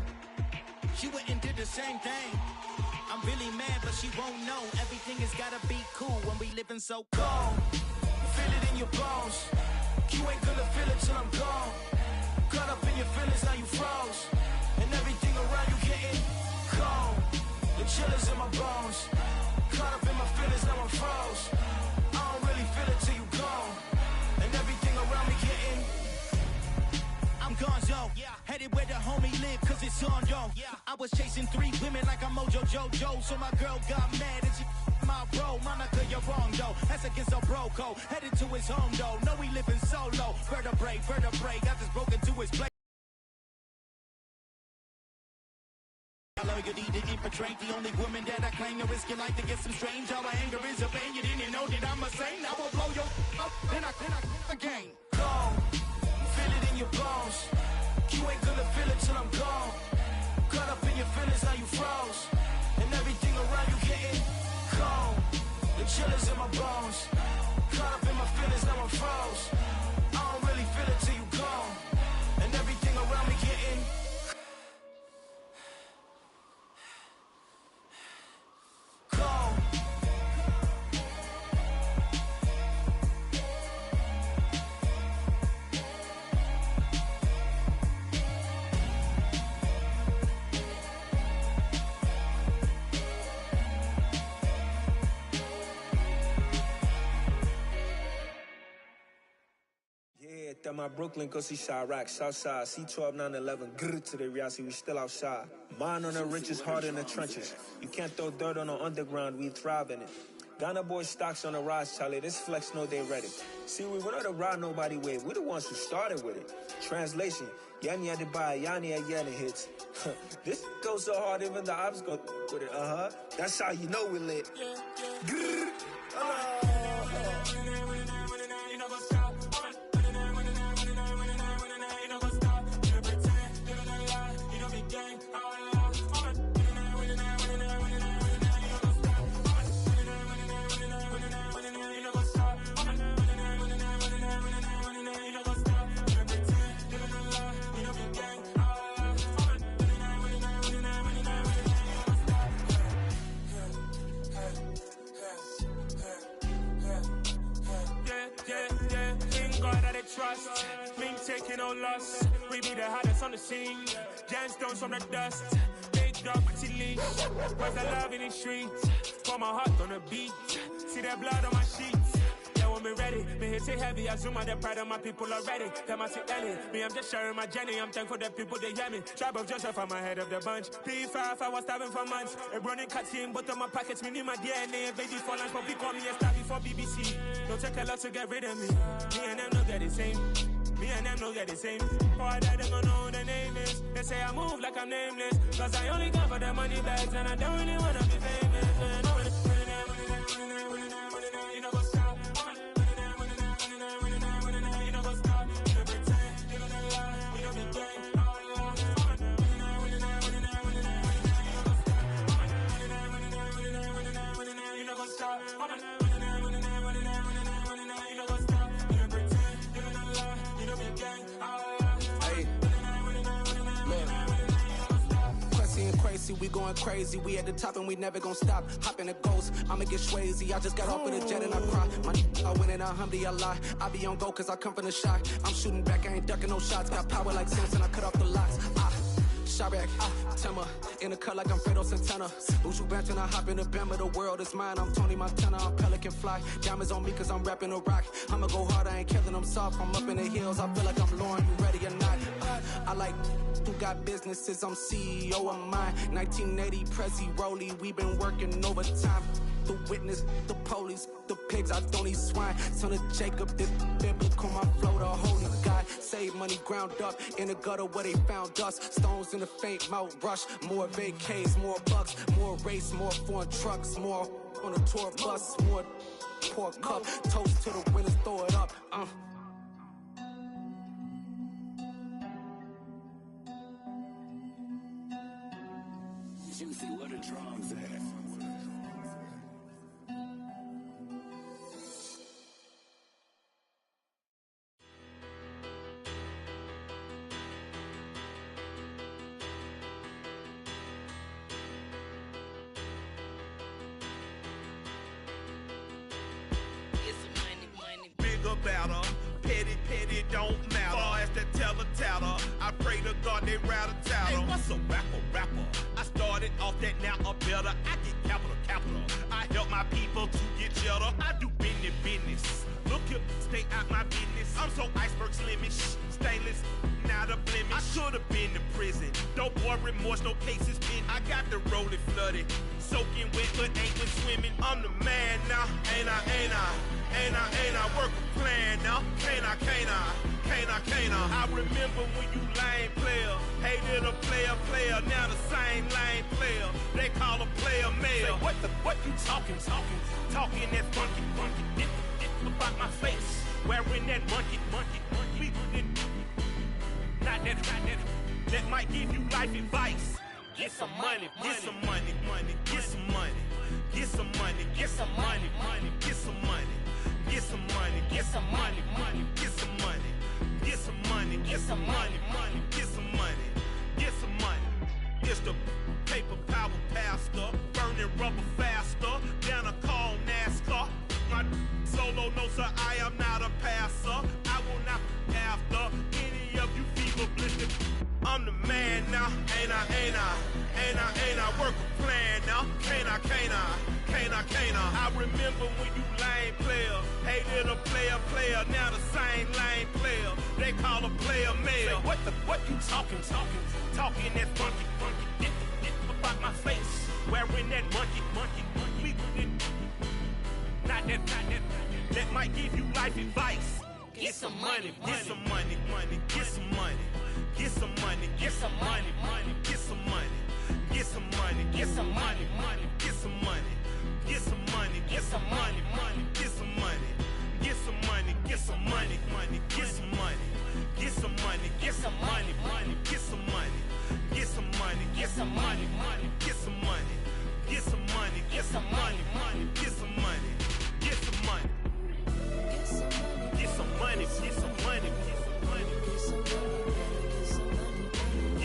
Speaker 8: she went and did the same thing. I'm really mad, but she won't know. Everything has gotta be cool when we living so cold. Feel it in your bones. You ain't gonna feel it till I'm gone. Caught up in your feelings, now you froze. And everything around you getting cold. The chillers in my bones. Caught up in my feelings, now I'm froze. I don't really feel it till you gone. And everything around me getting I'm gonzo, headed where the homie live, cause it's on, yo. I was chasing 3 women like I'm Mojo Jojo, so my girl got mad and she my bro. Monica, you're wrong, though. That's against a bro code. Headed to his home, though. No, we living solo. Vertebrae, I just broke into his place. I love you, need to infiltrate the only woman that I claim to risk your life to get some strange. All my anger is a pain. You didn't know that I'm a saint. I will blow your up, then I again. Gone. Feel it in your bones. You ain't gonna feel it till I'm gone. Caught up in your feelings, now you froze. And everything around you getting cold. The chillers in my bones. Caught up in my feelings, now I'm froze. I don't really feel it till you gone. And everything around me getting cold.
Speaker 15: At my Brooklyn, go see Chirac, Southside, C12, 911, grrr to the reality, we still outside. Mine on the riches, hard in the trenches. You can't throw dirt on the underground, we thrive in it. Ghana boys stocks on the rise, Charlie, this flex know they ready. See, we not the ride nobody with, we the ones who started with it. Translation, Yani had to buy, Yani had Yanni hits. This goes so hard, even the ops go with it, That's how you know we lit. Grrr,
Speaker 16: trust, me taking no loss. We be the hottest on the scene. Gemstones from the dust. Big dog, pretty leash. Where's the love in the streets? Pour my heart on the beat. See that blood on my sheets. Yeah, when me ready, me hit it heavy. I zoom out the pride of my people already. Them I see Ellie. Me, I'm just sharing my journey. I'm thankful that people they hear me. Tribe of Joseph, I'm ahead of the bunch. P5, I was starving for months. A running cut in, but on my pockets, me need my DNA. Baby for lunch, but people call me a star before BBC. Don't take a lot to get rid of me. Me and them know that the same. Me and them know that the same. For that, they gon' know who the name is. They say I move like I'm nameless. Cause I only got for the money bags. And I don't really wanna be famous. You know what's up? You know what's up? You know pretend. You know the lie. You know the game. You know what's up?
Speaker 17: Crazy, we going crazy, we at the top and we never gonna stop. Hop in the ghost, I'ma get swayzy. I just got off with a jet and I cry. I win in alhamdulillah. I be on go cause I come from the shot. I'm shooting back, I ain't ducking no shots. Got power like Samson, I cut off the locks. Chirac, Timmer, in the cut like I'm Fredo Santana. Uju Banton, I hop in the Bama, the world is mine. I'm Tony Montana, I'm Pelican Fly. Diamonds on me cause I'm rapping a rock. I'ma go hard, I ain't killing them soft. I'm up in the hills, I feel like I'm Lauren, you ready or not? I like who got businesses, I'm CEO of mine. 1980 Prezi Rolly, we been working overtime. The witness, the police, the pigs, I don't eat swine. Son of Jacob, this biblical, my flow, the holy God. save money ground up in the gutter where they found us. Stones in the faint mouth rush. More vacays, more bucks, more race, more foreign trucks, more on a tour bus, more pour cup. Toast to the winners, throw it up.
Speaker 9: Juicy, where the drums at?
Speaker 18: Better, petty, don't matter. Far as the teller, I pray to God they rattle tattle. Hey, what's a rapper? I started off that, now I'm better. I get capital. I help my people to get cheddar. I do business. Look here, stay out my business. I'm so iceberg slimish, stainless, not a blemish. I should have been to prison. No boy remorse, no cases pinned. I got the rolling flooded, soaking wet, but ain't been swimming. I'm the man now, ain't I? Work a plan now, can't I? I remember when you lame player, hated a player, now the same lame player. They call a player mayor. Say, what you talking that funky, dip about my face, wearing that monkey. Not that might give you life advice. Get some money. It's the paper power pastor, burning rubber faster, down a call NASCAR. My solo, no sir, I am not a passer. I will not after any of you fever blistered. I'm the man now, ain't I? Work a plan now, can't I? I remember when you lame player, hated a player, now the same lame player. They call a player mayor. Say, what you talking that funky, dip about my face, wearing that monkey. Not that might give you life advice. Get some money. Get some money.